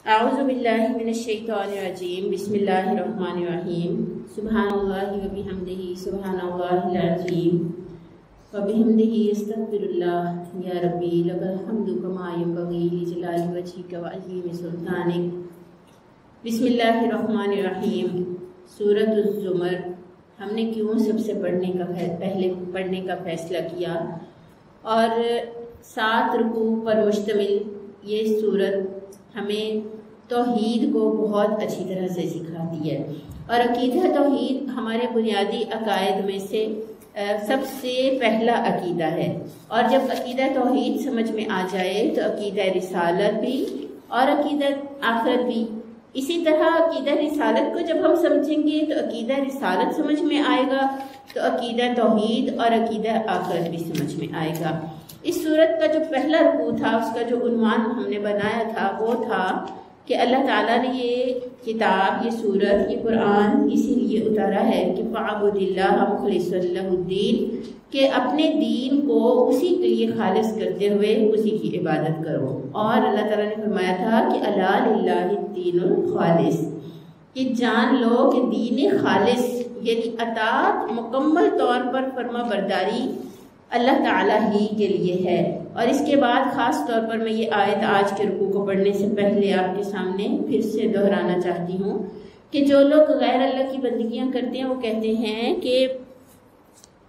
اعوذ باللہ من الشیطان الرجیم بسم اللہ الرحمن الرحیم سبحان اللہ وبحمدہ سبحان اللہ العظیم وبحمدہ استغفر اللہ یا ربی لک الحمد کما ینبغی لجلال وجہک وعظیم سلطانک۔ بسم اللہ الرحمن الرحیم۔ سورۃ الزمر ہم نے کیوں سب سے پہلے پڑھنے کا فیصلہ کیا، اور 7 رکوع پر مشتمل یہ سورت ہمیں توحید کو بہت اچھی طرح سے سکھاتی ہے، اور عقیدہ توحید ہمارے بنیادی عقائد میں سے سب سے پہلا عقیدہ ہے، اور جب عقیدہ توحید سمجھ میں آ جائے تو عقیدہ رسالت بھی اور عقیدہ آخرت بھی۔ اسی طرح عقیدہ رسالت کو جب ہم سمجھیں گے تو عقیدہ رسالت سمجھ میں آئے گا، تو عقیدہ توحید اور عقیدہ آخرت بھی سمجھ میں آئے گا۔ اس صورت کا جو پہلا رکوع تھا، اس کا جو عنوان ہم نے بنایا تھا وہ تھا کہ اللہ تعالیٰ نے یہ کتاب، یہ سورت، یہ قرآن اسی لیے اتارا ہے کہ فَاعْبُدِ اللَّهَ مُخْلِصًا لَهُ الدِّينَ، کہ اپنے دین کو اسی کے لیے خالص کرتے ہوئے اسی کی عبادت کرو۔ اور اللہ تعالیٰ نے فرمایا تھا کہ الا للہ الدین الخالص، کہ جان لو کہ دین خالص یعنی اطاعت مکمل طور پر فرما برداری اللہ تعالیٰ ہی کے لیے ہے۔ اور اس کے بعد خاص طور پر میں یہ آیت آج کے رکوع کو پڑھنے سے پہلے آپ کے سامنے پھر سے دہرانا چاہتی ہوں کہ جو لوگ غیر اللہ کی بندگیاں کرتے ہیں وہ کہتے ہیں کہ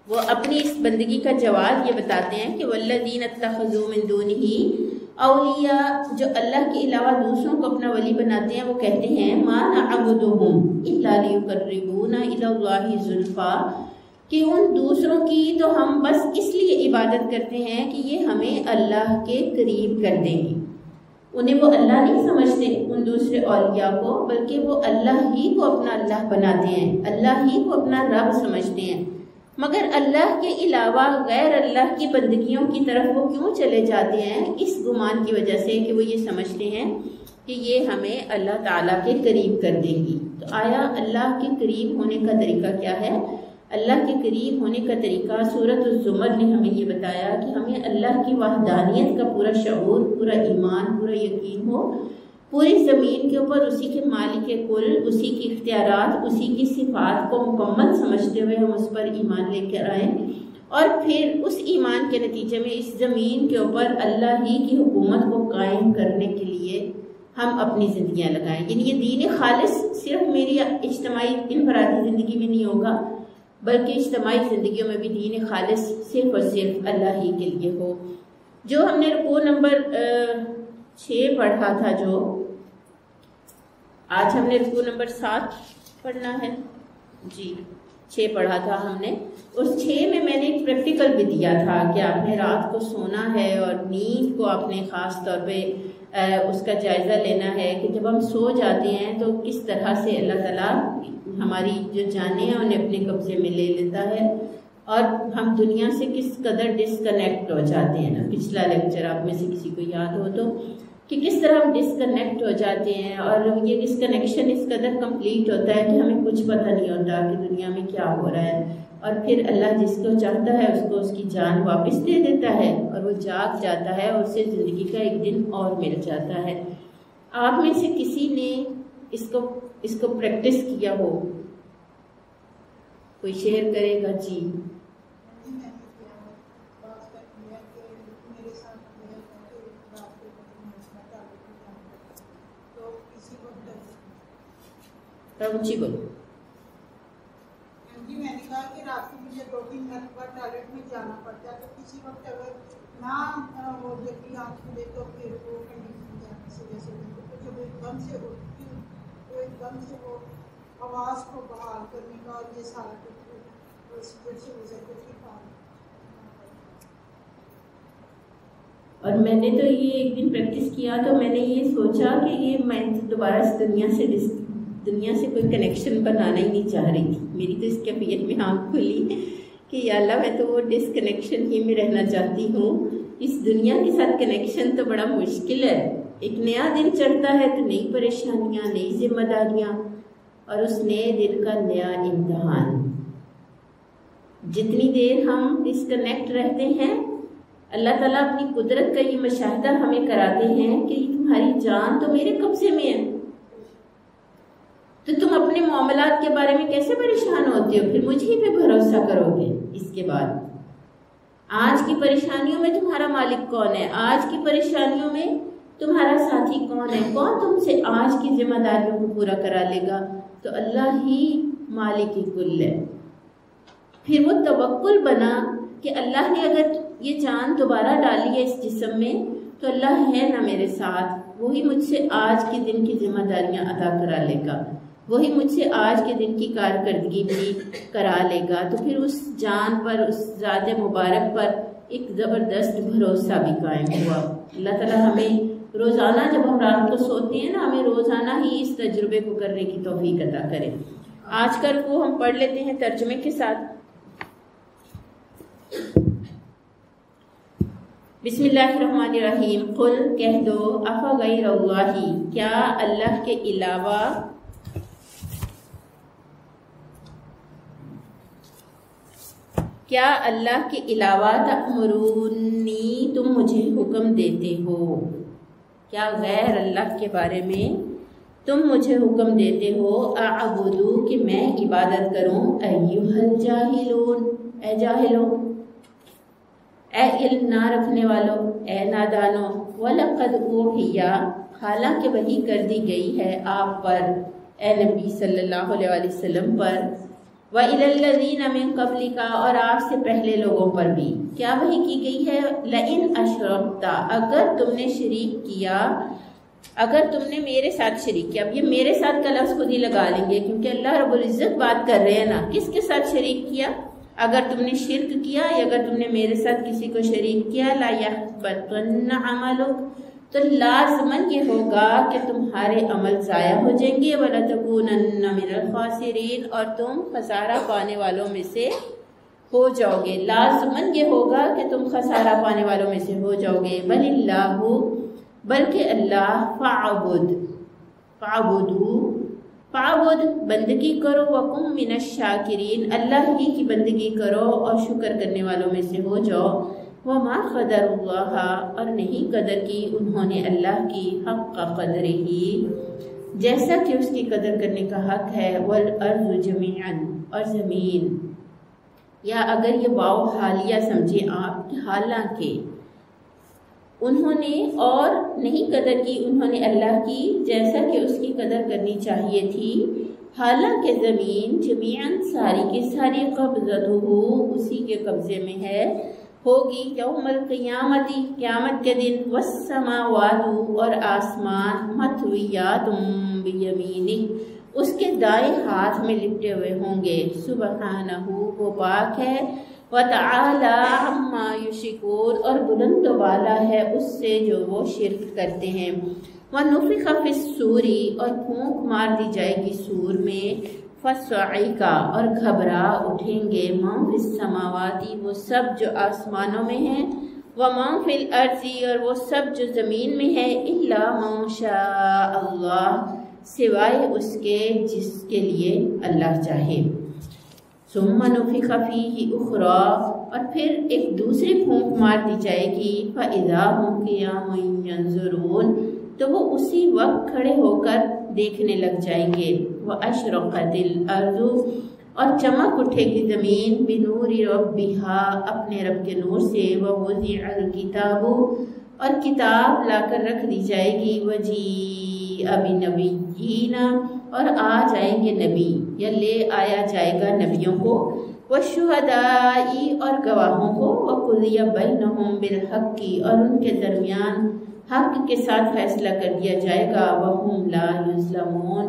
وہ اپنی اس بندگی کا جواز یہ بتاتے ہیں کہ والذین اتخذوا من دونہ اولیاء، جو اللہ کے علاوہ دوسروں کو اپنا ولی بناتے ہیں وہ کہتے ہیں ما نعبدہم الا لیقربونا الی اللہ زلفی، کہ ان دوسروں کی تو ہم بس اس لیے عبادت کرتے ہیں کہ یہ ہمیں اللہ کے قریب کر دیں گے۔ انہیں وہ اللہ نہیں سمجھتے ان دوسرے اولیاء کو، بلکہ وہ اللہ ہی کو اپنا اللہ بناتے ہیں، اللہ ہی کو اپنا رب سمجھتے ہیں۔ مگر اللہ کے علاوہ غیر اللہ کی بندگیوں کی طرف وہ کیوں چلے جاتے ہیں؟ اس گمان کی وجہ سے کہ وہ یہ سمجھتے ہیں کہ یہ ہمیں اللہ تعالیٰ کے قریب کر دیں گی۔ تو آیا اللہ کے قریب ہونے کا طریقہ کیا ہے؟ اللہ کے قریب ہونے کا طریقہ سورۃ الزمر نے ہمیں یہ بتایا کہ ہمیں اللہ کی وحدانیت کا پورا شعور، پورا ایمان، پورا یقین ہو، پوری زمین کے اوپر اسی کے مالک کل، اسی کی اختیارات، اسی کی صفات کو مکمل سمجھتے ہوئے ہم اس پر ایمان لے کر آئیں، اور پھر اس ایمان کے نتیجے میں اس زمین کے اوپر اللہ ہی کی حکومت کو قائم کرنے کے لیے ہم اپنی زندگیاں لگائیں۔ یعنی یہ دین خالص صرف میری اجتماعی انفرادی زندگی میں نہیں ہوگا، بلکہ اجتماعی زندگیوں میں بھی دین خالص صرف اور صرف اللہ ہی کے لیے ہو۔ جو ہم نے رکوع نمبر 6 پڑھا تھا، جو آج ہم نے رکوع نمبر 7 پڑھنا ہے، جی 6 پڑھا تھا ہم نے۔ اس 6 میں نے ایک پریکٹیکل بھی دیا تھا کہ آپ نے رات کو سونا ہے اور نیند کو آپ نے خاص طور پہ اس کا جائزہ لینا ہے کہ جب ہم سو جاتے ہیں تو کس طرح سے اللہ تعالیٰ ہماری جو جانیں ہیں انہیں اپنے قبضے میں لے لیتا ہے، اور ہم دنیا سے کس قدر ڈسکنیکٹ ہو جاتے ہیں نا۔ پچھلا لیکچر آپ میں سے کسی کو یاد ہو تو، کہ کس طرح ہم ڈسکنیکٹ ہو جاتے ہیں، اور یہ ڈسکنیکشن اس قدر کمپلیٹ ہوتا ہے کہ ہمیں کچھ پتہ نہیں ہوتا کہ دنیا میں کیا ہو رہا ہے، اور پھر اللہ جس کو چاہتا ہے اس کو اس کی جان واپس دے دیتا ہے، اور وہ جاگ جاتا ہے اور اسے زندگی کا ایک دن اور مل جاتا ہے۔ آپ میں سے کسی نے اس کو پریکٹس کیا ہو؟ کوئی شیئر کرے گا؟ جی اونچی بولو۔ میں نے کہا کہ رات کو مجھے 2-3 مرتبہ ٹوائلٹ میں جانا پڑتا ہے، تو کسی وقت اگر نہ وہ جبھی آنکھ کھلے تو پھر وہ کنڈیشن جانے سے جیسے جب ایک دم سے اٹھتی ہوں تو ایک دم سے وہ آواز کو بحال کرنے کا اور یہ سارا پروسیجر سے گزر کر کے کام۔ اور میں نے تو یہ ایک دن پریکٹس کیا تو میں نے یہ سوچا کہ یہ میں دوبارہ اس دنیا سے کوئی کنیکشن بنانا ہی نہیں چاہ رہی تھی۔ میری تو اس کیفیت میں آنکھ کھلی کہ یا اللہ میں تو وہ ڈسکنیکشن ہی میں رہنا چاہتی ہوں۔ اس دنیا کے ساتھ کنیکشن تو بڑا مشکل ہے، ایک نیا دن چڑھتا ہے تو نئی پریشانیاں، نئی ذمہ داریاں، اور اس نئے دن کا نیا امتحان۔ جتنی دیر ہم ڈسکنیکٹ رہتے ہیں، اللہ تعالیٰ اپنی قدرت کا یہ مشاہدہ ہمیں کراتے ہیں کہ تمہاری جان تو میرے قبضے میں ہے، تو تم اپنے معاملات کے بارے میں کیسے پریشان ہوتے ہو؟ پھر مجھ ہی پہ بھروسہ کرو گے۔ اس کے بعد آج کی پریشانیوں میں تمہارا مالک کون ہے؟ آج کی پریشانیوں میں تمہارا ساتھی کون ہے؟ کون تم سے آج کی ذمہ داریوں کو پورا کرا لے گا؟ تو اللہ ہی مالک کل ہے۔ پھر وہ توکل بنا کہ اللہ نے اگر یہ جان دوبارہ ڈالی ہے اس جسم میں تو اللہ ہے نا میرے ساتھ، وہی مجھ سے آج کے دن کی ذمہ داریاں ادا کرا لے گا، وہی مجھ سے آج کے دن کی کارکردگی بھی کرا لے گا۔ تو پھر اس جان پر، اس ذات مبارک پر ایک زبردست بھروسہ بھی قائم ہوا۔ اللہ تعالیٰ ہمیں روزانہ جب ہم رات کو سوتے ہیں نا، ہمیں روزانہ ہی اس تجربے کو کرنے کی توفیق عطا کرے۔ آج کل کو ہم پڑھ لیتے ہیں ترجمے کے ساتھ۔ بسم اللہ الرحمن الرحیم۔ قل کہہ دو، افغیر اللہ، کیا اللہ کے علاوہ تأمرونی، تم مجھے حکم دیتے ہو؟ کیا غیر اللہ کے بارے میں تم مجھے حکم دیتے ہو؟ اعبدو، کہ میں عبادت کروں، ایھا الجاہلون، اے جاہلوں، اے علم نہ رکھنے والوں، اے نادانوں، وَلَقَدْ أُوحِیَ، حالانکہ وحی کر دی گئی ہے آپ پر، اے نبی صلی اللہ علیہ وآلہ وسلم پر، وَإِلَى الَّذِينَ مِن قَبْلِكَ، اور آپ سے پہلے لوگوں پر بھی کیا وحی کی گئی ہے؟ لَإِنْ أَشْرَكْتَ، اگر تم نے شریک کیا، اگر تم نے میرے ساتھ شریک کیا۔ اب یہ میرے ساتھ کا لفظ خود ہی لگا لیں گے کیونکہ اللہ رب العزت بات کر رہے ہیں نا، کس کے ساتھ شریک کیا؟ اگر تم نے شرک کیا یا اگر تم نے میرے ساتھ کسی کو شریک کیا، لا يحبطن عملک، تو لازماً یہ ہوگا کہ تمہارے عمل ضائع ہو جائیں گے، وَلَتَكُونَنَّ مِنَ الْخَاسِرِينَ، اور تم خسارہ پانے والوں میں سے ہو جاؤ گے۔ لازماً یہ ہوگا کہ تم خسارہ پانے والوں میں سے ہو جاؤ گے۔ بل اللہ، بلکہ اللہ، فَاعْبُدْ، بندگی کرو، وَكُن مِّنَ الشَّاكِرِينَ، اللہ ہی کی بندگی کرو اور شکر کرنے والوں میں سے ہو جاؤ۔ وَمَا قَدَرُ اللَّهَ، اور نہیں قدر کی انہوں نے اللہ کی، حق قدرہ، جیسا کہ اس کی قدر کرنے کا حق ہے۔ وَالْأَرْضُ جَمِيعًا، اور زمین، یا اگر یہ واو حالیہ سمجھے آپ، حالانکہ انہوں نے اور نہیں قدر کی انہوں نے اللہ کی جیسا کہ اس کی قدر کرنی چاہیے تھی، حالانکہ زمین جمیعاً ساری کی ساری قبضتہ اسی کے قبضے میں ہے، ہوگی یوم القیامت، قیامت کے دن، والسماوات، اور آسمان، مطویات بیمینہ، اس کے دائیں ہاتھ میں لپٹے ہوئے ہوں گے۔ سبحانہ، وہ پاک ہے، وَتَعَالَى عَمَّا يُشْرِكُونَ، اور بلند و بالا ہے اس سے جو وہ شرک کرتے ہیں۔ وَنُفِخَ فِي الصُّورِ، اور پھونک مار دی جائے گی سور میں، فَصَعِقَ، اور گھبرا اٹھیں گے، مَن فِي السَّمَاوَاتِ، وہ سب جو آسمانوں میں ہیں، وَمَن فِي الْأَرْضِ، اور وہ سب جو زمین میں ہے، إِلَّا مَن شَاءَ اللَّهُ، سوائے اس کے جس کے لیے اللہ چاہے۔ ثم نفخ فیہ اخری، اور پھر ایک دوسری پھونک مار دی جائے گی، فاذا هم قیام ینظرون، تو وہ اسی وقت کھڑے ہو کر دیکھنے لگ جائیں گے۔ واشرقت الارض، اور چمک اٹھے گی زمین، بنور ربہا، اپنے رب کے نور سے، ووضع الکتاب، اور کتاب لا کر رکھ دی جائے گی، وجیء بنبیین، اور آ جائیں گے نبی، یا لے آیا جائے گا نبیوں کو، والشہداء، اور گواہوں کو، وقضی بینہم بالحق، اور ان کے درمیان حق کے ساتھ فیصلہ کر دیا جائے گا، وہم لا یظلمون،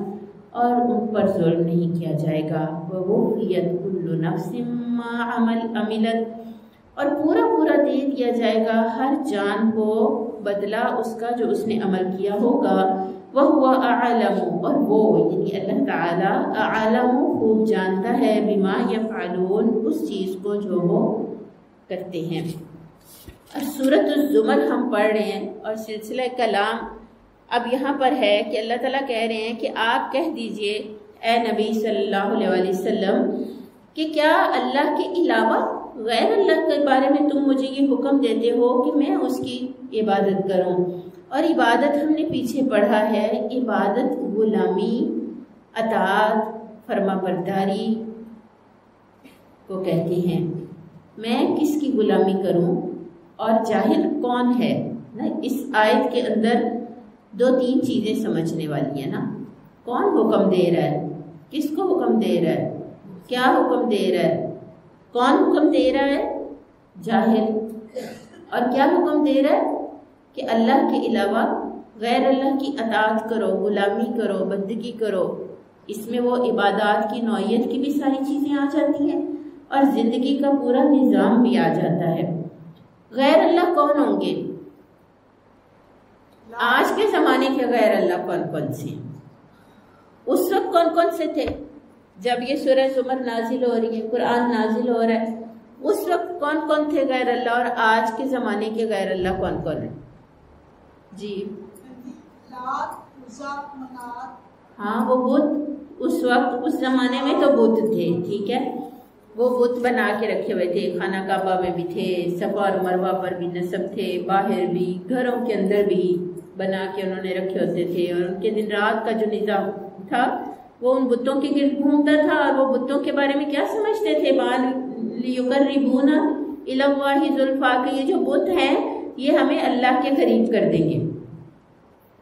اور ان پر ظلم نہیں کیا جائے گا، ووفیت کل نفس ما عملت، اور پورا پورا دے دیا جائے گا ہر جان کو بدلہ اس کا جو اس نے عمل کیا ہوگا، وَهُوَ أَعْلَمُ، اور وہ یعنی اللہ تعالیٰ، أَعْلَمُ، خوب جانتا ہے، بِمَا يَفْعَلُونَ، اس چیز کو جو وہ کرتے ہیں۔ اور سورۃ الزمر ہم پڑھ رہے ہیں، اور سلسلہ کلام اب یہاں پر ہے کہ اللہ تعالیٰ کہہ رہے ہیں کہ آپ کہہ دیجئے اے نبی صلی اللہ علیہ وسلم کہ کیا اللہ کے علاوہ غیر اللہ کے بارے میں تم مجھے یہ حکم دیتے ہو کہ میں اس کی عبادت کروں، اور عبادت ہم نے پیچھے پڑھا ہے، عبادت غلامی، اطاعت، فرما برداری کو کہتے ہیں۔ میں کس کی غلامی کروں؟ اور جاہل کون ہے؟ اس آیت کے اندر 2-3 چیزیں سمجھنے والی ہیں نا۔ کون حکم دے رہا ہے؟ کس کو حکم دے رہا ہے؟ کیا حکم دے رہا ہے؟ کون حکم دے رہا ہے؟ جاہل۔ اور کیا حکم دے رہا ہے؟ کہ اللہ کے علاوہ غیر اللہ کی اطاعت کرو، غلامی کرو، بندگی کرو۔ اس میں وہ عبادات کی نوعیت کی بھی ساری چیزیں آ جاتی ہیں اور زندگی کا پورا نظام بھی آ جاتا ہے۔ غیر اللہ کون ہوں گے؟ آج کے زمانے کے غیر اللہ کون کون سے ہیں؟ اس وقت کون کون سے تھے جب یہ سورہ زمر نازل ہو رہی ہے، قرآن نازل ہو رہا ہے؟ اس وقت کون کون تھے غیر اللہ، اور آج کے زمانے کے غیر اللہ کون کون ہیں؟ جی ہاں، وہ بت اس وقت اس زمانے میں تو بت تھے، ٹھیک ہے، وہ بت بنا کے رکھے ہوئے تھے، خانہ کعبہ میں بھی تھے، صفا اور مروہ پر بھی نصب تھے، باہر بھی، گھروں کے اندر بھی بنا کے انہوں نے رکھے ہوتے تھے، اور ان کے دن رات کا جو نظام تھا وہ ان بتوں کے گرد گھومتا تھا، اور وہ بتوں کے بارے میں کیا سمجھتے تھے؟ لیقربون الی اللہ زلفیٰ، کہ یہ جو بت ہیں یہ ہمیں اللہ کے قریب کر دیں گے۔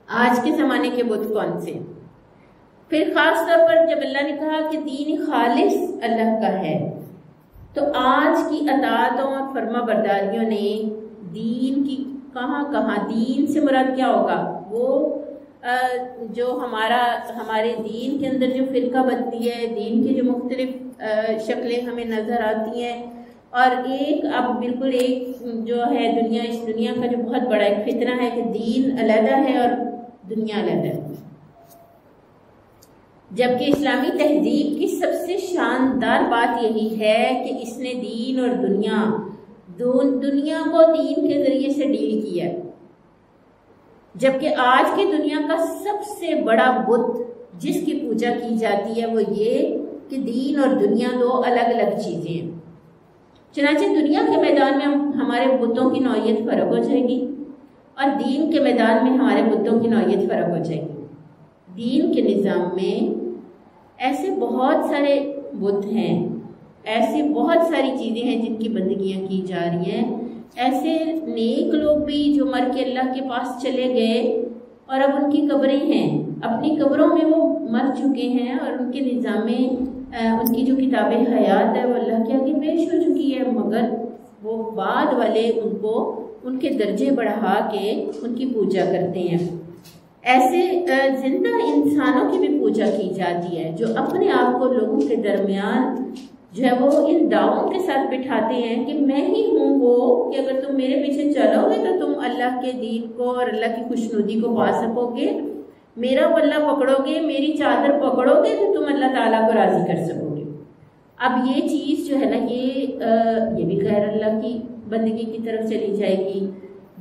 آج کے زمانے کے بت کون سے؟ پھر خاص طور پر جب اللہ نے کہا کہ دین خالص اللہ کا ہے، تو آج کی اطاعتوں اور فرما برداریوں نے دین کی کہاں دین سے مراد کیا ہوگا؟ وہ جو ہمارے دین کے اندر جو فرقہ بنتی ہے، دین کی جو مختلف شکلیں ہمیں نظر آتی ہیں، اور ایک اب بالکل ایک جو ہے اس دنیا کا جو بہت بڑا ایک فتنہ ہے کہ دین علیحدہ ہے اور دنیا علیحدہ ہے، جبکہ اسلامی تہذیب کی سب سے شاندار بات یہی ہے کہ اس نے دین اور دنیا کو دین کے ذریعے سے ڈیل کیا ہے، جبکہ آج کی دنیا کا سب سے بڑا بت جس کی پوجا کی جاتی ہے وہ یہ کہ دین اور دنیا دو الگ الگ چیزیں ہیں۔ چنانچہ دنیا کے میدان میں ہمارے بتوں کی نوعیت فرق ہو جائے گی، اور دین کے میدان میں ہمارے بتوں کی نوعیت فرق ہو جائے گی۔ دین کے نظام میں ایسے بہت سارے بت ہیں، ایسی بہت ساری چیزیں ہیں جن کی بندگیاں کی جا رہی ہیں، ایسے نیک لوگ بھی جو مر کے اللہ کے پاس چلے گئے اور اب ان کی قبریں ہیں، اپنی قبروں میں وہ مر چکے ہیں، اور ان کے نظام میں ان کی جو کتاب حیات ہے وہ اللہ کے آگے پیش ہو چکی ہے، مگر وہ بعد والے ان کے درجے بڑھا کے ان کی پوجا کرتے ہیں۔ ایسے زندہ انسانوں کی بھی پوجا کی جاتی ہے جو اپنے آپ کو لوگوں کے درمیان جو ہے وہ ان دعووں کے ساتھ بٹھاتے ہیں کہ میں ہی ہوں وہ، کہ اگر تم میرے پیچھے چلو گے تو تم اللہ کے دین کو اور اللہ کی خوشنودی کو پا سکو گے، میرا پلہ پکڑو گے، میری چادر پکڑو گے تو تم اللہ تعالیٰ کو راضی کر سکو گے۔ اب یہ چیز جو ہے نا یہ بھی غیر اللہ کی بندگی کی طرف چلی جائے گی۔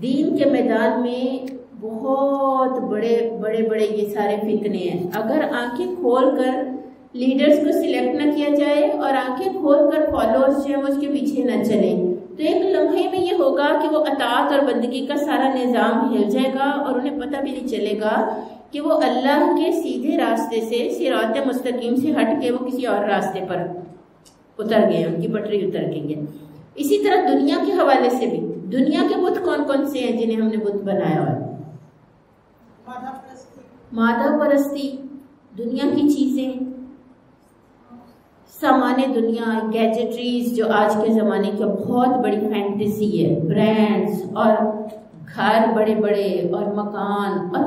دین کے میدان میں بہت بڑے یہ سارے فتنے ہیں، اگر آنکھیں کھول کر لیڈرز کو سلیکٹ نہ کیا جائے اور آنکھیں کھول کر فالوورز جو ہیں وہ اس کے پیچھے نہ چلیں، تو ایک لمحے میں یہ ہوگا کہ وہ اطاعت اور بندگی کا سارا نظام ہل جائے گا، اور انہیں پتہ بھی نہیں چلے گا کہ وہ اللہ کے سیدھے راستے سے، صراط مستقیم سے ہٹ کے وہ کسی اور راستے پر اتر گئے، ان کی پٹری اتر گئی ہے۔ اسی طرح دنیا کے حوالے سے بھی، دنیا کے بت کون کون سے ہیں جنہیں ہم نے بت بنایا ہوا ہے؟ مادہ پرستی، دنیا کی چیزیں، سامان دنیا، گیجٹریز جو آج کے زمانے کی بہت بڑی فینٹیسی ہے، برانڈز اور گھر بڑے بڑے اور مکان اور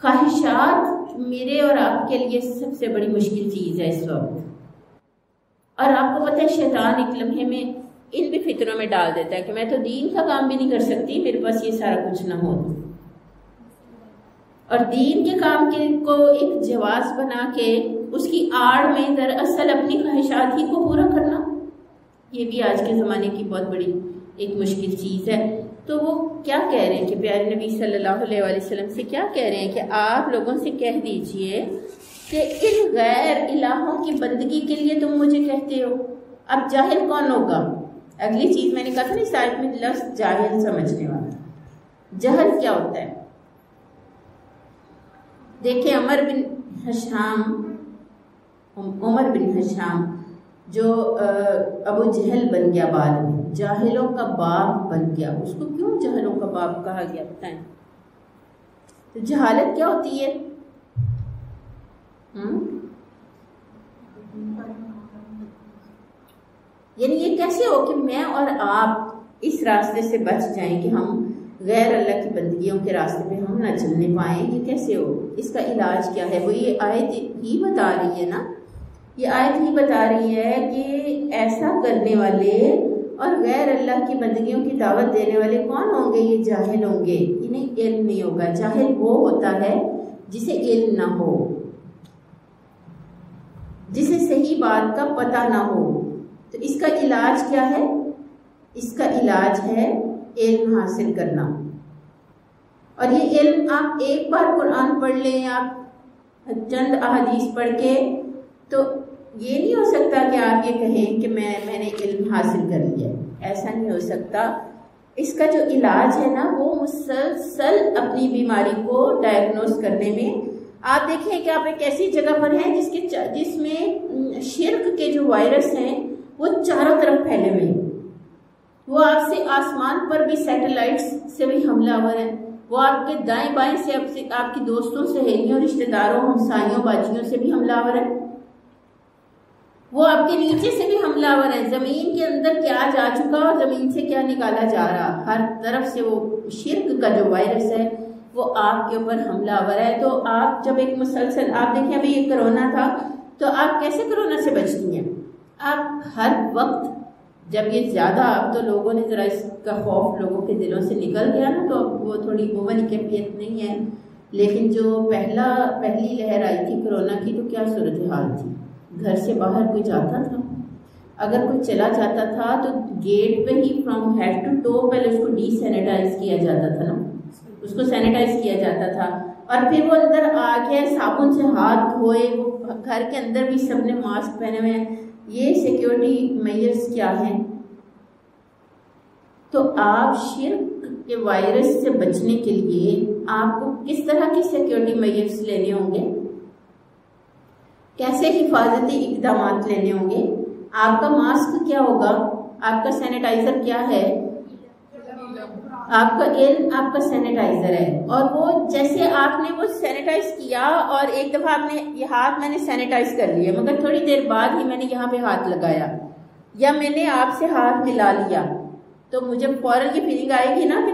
خواہشات میرے اور آپ کے لیے سب سے بڑی مشکل چیز ہے اس وقت۔ اور آپ کو پتہ ہے شیطان ایک لمحے میں ان بھی فطروں میں ڈال دیتا ہے کہ میں تو دین کا کام بھی نہیں کر سکتی، میرے پاس یہ سارا کچھ نہ ہو، اور دین کے کام کو ایک جواز بنا کے اس کی آڑ میں دراصل اپنی خواہشات ہی کو پورا کرنا، یہ بھی آج کے زمانے کی بہت بڑی ایک مشکل چیز ہے۔ تو وہ کیا کہہ رہے ہیں کہ پیارے نبی صلی اللہ علیہ وآلہ وسلم سے کیا کہہ رہے ہیں کہ آپ لوگوں سے کہہ دیجئے کہ ان غیر الہوں کی بندگی کے لیے تم مجھے کہتے ہو۔ اب جاہل کون ہوگا؟ اگلی چیز میں نے کہا تھا نا اس آیت میں لفظ جاہل سمجھنے والا، جہل کیا ہوتا ہے؟ دیکھیں عمر بن ہشام جو ابو جہل بن گیا، بعد میں جاہلوں کا باپ بن گیا، اس کو کیوں جہلوں کا باپ کہا گیا بتائیں؟ تو جہالت کیا ہوتی ہے؟ یعنی یہ کیسے ہو کہ میں اور آپ اس راستے سے بچ جائیں کہ ہم غیر اللہ کی بندگیوں کے راستے پہ ہم نہ چلنے پائیں؟ یہ کیسے ہو؟ اس کا علاج کیا ہے؟ وہ یہ آیت ہی بتا رہی ہے نا، یہ آیت ہی بتا رہی ہے کہ ایسا کرنے والے اور غیر اللہ کی بندگیوں کی دعوت دینے والے کون ہوں گے؟ یہ جاہل ہوں گے، انہیں علم نہیں ہوگا۔ جاہل وہ ہوتا ہے جسے علم نہ ہو، جسے صحیح بات کا پتہ نہ ہو۔ تو اس کا علاج کیا ہے؟ اس کا علاج ہے علم حاصل کرنا۔ اور یہ علم آپ ایک بار قرآن پڑھ لیں، آپ چند احادیث پڑھ کے، تو یہ نہیں ہو سکتا کہ آپ یہ کہیں کہ میں نے علم حاصل کر لیا، ایسا نہیں ہو سکتا۔ اس کا جو علاج ہے نا، وہ مسلسل اپنی بیماری کو ڈائگنوز کرنے میں، آپ دیکھیں کہ آپ ایک ایسی جگہ پر ہیں جس میں شرک کے جو وائرس ہیں وہ چاروں طرف پھیلے ہوئے ہیں۔ وہ آپ سے آسمان پر بھی سیٹلائٹس سے بھی حملہ آور ہیں، وہ آپ کے دائیں بائیں سے آپ کی دوستوں سہیلیوں رشتہ داروں ہمسایوں باجیوں سے بھی حملہ آور ہے، وہ آپ کے نیچے سے بھی حملہ آور ہے۔ زمین کے اندر کیا جا چکا اور زمین سے کیا نکالا جا رہا، ہر طرف سے وہ شرک کا جو وائرس ہے وہ آپ کے اوپر حملہ آور ہے۔ تو آپ جب ایک مسلسل، آپ دیکھیں ابھی یہ کرونا تھا، تو آپ کیسے کرونا سے بچتی ہیں؟ آپ ہر وقت جب یہ زیادہ، اب تو لوگوں نے ذرا اس کا خوف لوگوں کے دلوں سے نکل گیا نا، تو وہ تھوڑی عموماً کیفیت نہیں ہے، لیکن جو پہلی لہر آئی تھی کرونا کی، تو کیا صورتحال تھی؟ گھر سے باہر کوئی جاتا تھا؟ اگر کوئی چلا جاتا تھا تو گیٹ پہ ہی فرام ہیڈ ٹو ٹو پہلے اس کو ڈی سینیٹائز کیا جاتا تھا نا، اس کو سینیٹائز کیا جاتا تھا، اور پھر وہ اندر آ گیا صابن سے ہاتھ دھوئے، وہ گھر کے اندر بھی سب نے ماسک پہنے ہوئے ہیں۔ یہ سیکیورٹی میجرز کیا ہیں؟ تو آپ شرک کے وائرس سے بچنے کے لیے آپ کو کس طرح کی سیکیورٹی میجرز لینے ہوں گے؟ کیسے حفاظتی اقدامات لینے ہوں گے؟ آپ کا ماسک کیا ہوگا؟ آپ کا سینیٹائزر کیا ہے؟ آپ کا علم آپ کا سینیٹائزر ہے۔ اور وہ جیسے آپ نے وہ سینیٹائز کیا، اور ایک دفعہ آپ نے یہ ہاتھ میں نے سینیٹائز کر لیا، مگر تھوڑی دیر بعد ہی میں نے یہاں پہ ہاتھ لگایا، یا میں نے آپ سے ہاتھ ملا لیا، تو مجھے فوراً یہ فیلنگ آئے گی نا کہ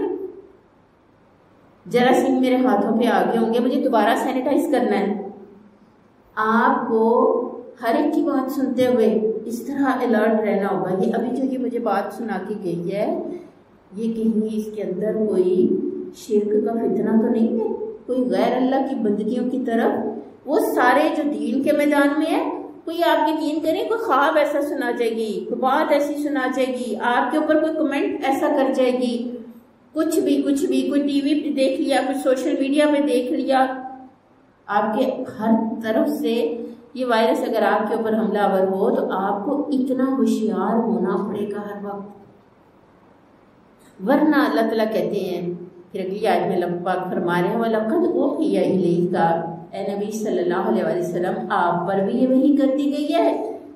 جراثیم میرے ہاتھوں پہ آگے ہوں گے، مجھے دوبارہ سینیٹائز کرنا ہے۔ آپ کو ہر ایک کی بات سنتے ہوئے اس طرح الرٹ رہنا ہوگا۔ یہ ابھی جو یہ مجھے بات سنا کے گئی ہے، یہ کہیں اس کے اندر کوئی شرک کا فتنہ تو نہیں ہے، کوئی غیر اللہ کی بندگیوں کی طرف، وہ سارے جو دین کے میدان میں ہے، کوئی آپ یقین کریں کوئی خواب ایسا سنا جائے گی، کوئی بات ایسی سنا جائے گی، آپ کے اوپر کوئی کمنٹ ایسا کر جائے گی، کچھ بھی کوئی ٹی وی پہ دیکھ لیا، کوئی سوشل میڈیا پہ دیکھ لیا، آپ کے ہر طرف سے یہ وائرس اگر آپ کے اوپر حملہ آور ہو، تو آپ کو اتنا ہوشیار ہونا پڑے گا ہر وقت، ورنہ اللہ تعالیٰ کہتے ہیں، پھر اگلی آیت میں اللہ پاک فرما رہے ہیں وَلَقَدْ أُوحِيَ إِلَيْكَ، اے نبی صلی اللہ علیہ وسلم آپ پر بھی یہ وحی کر دی گئی ہے،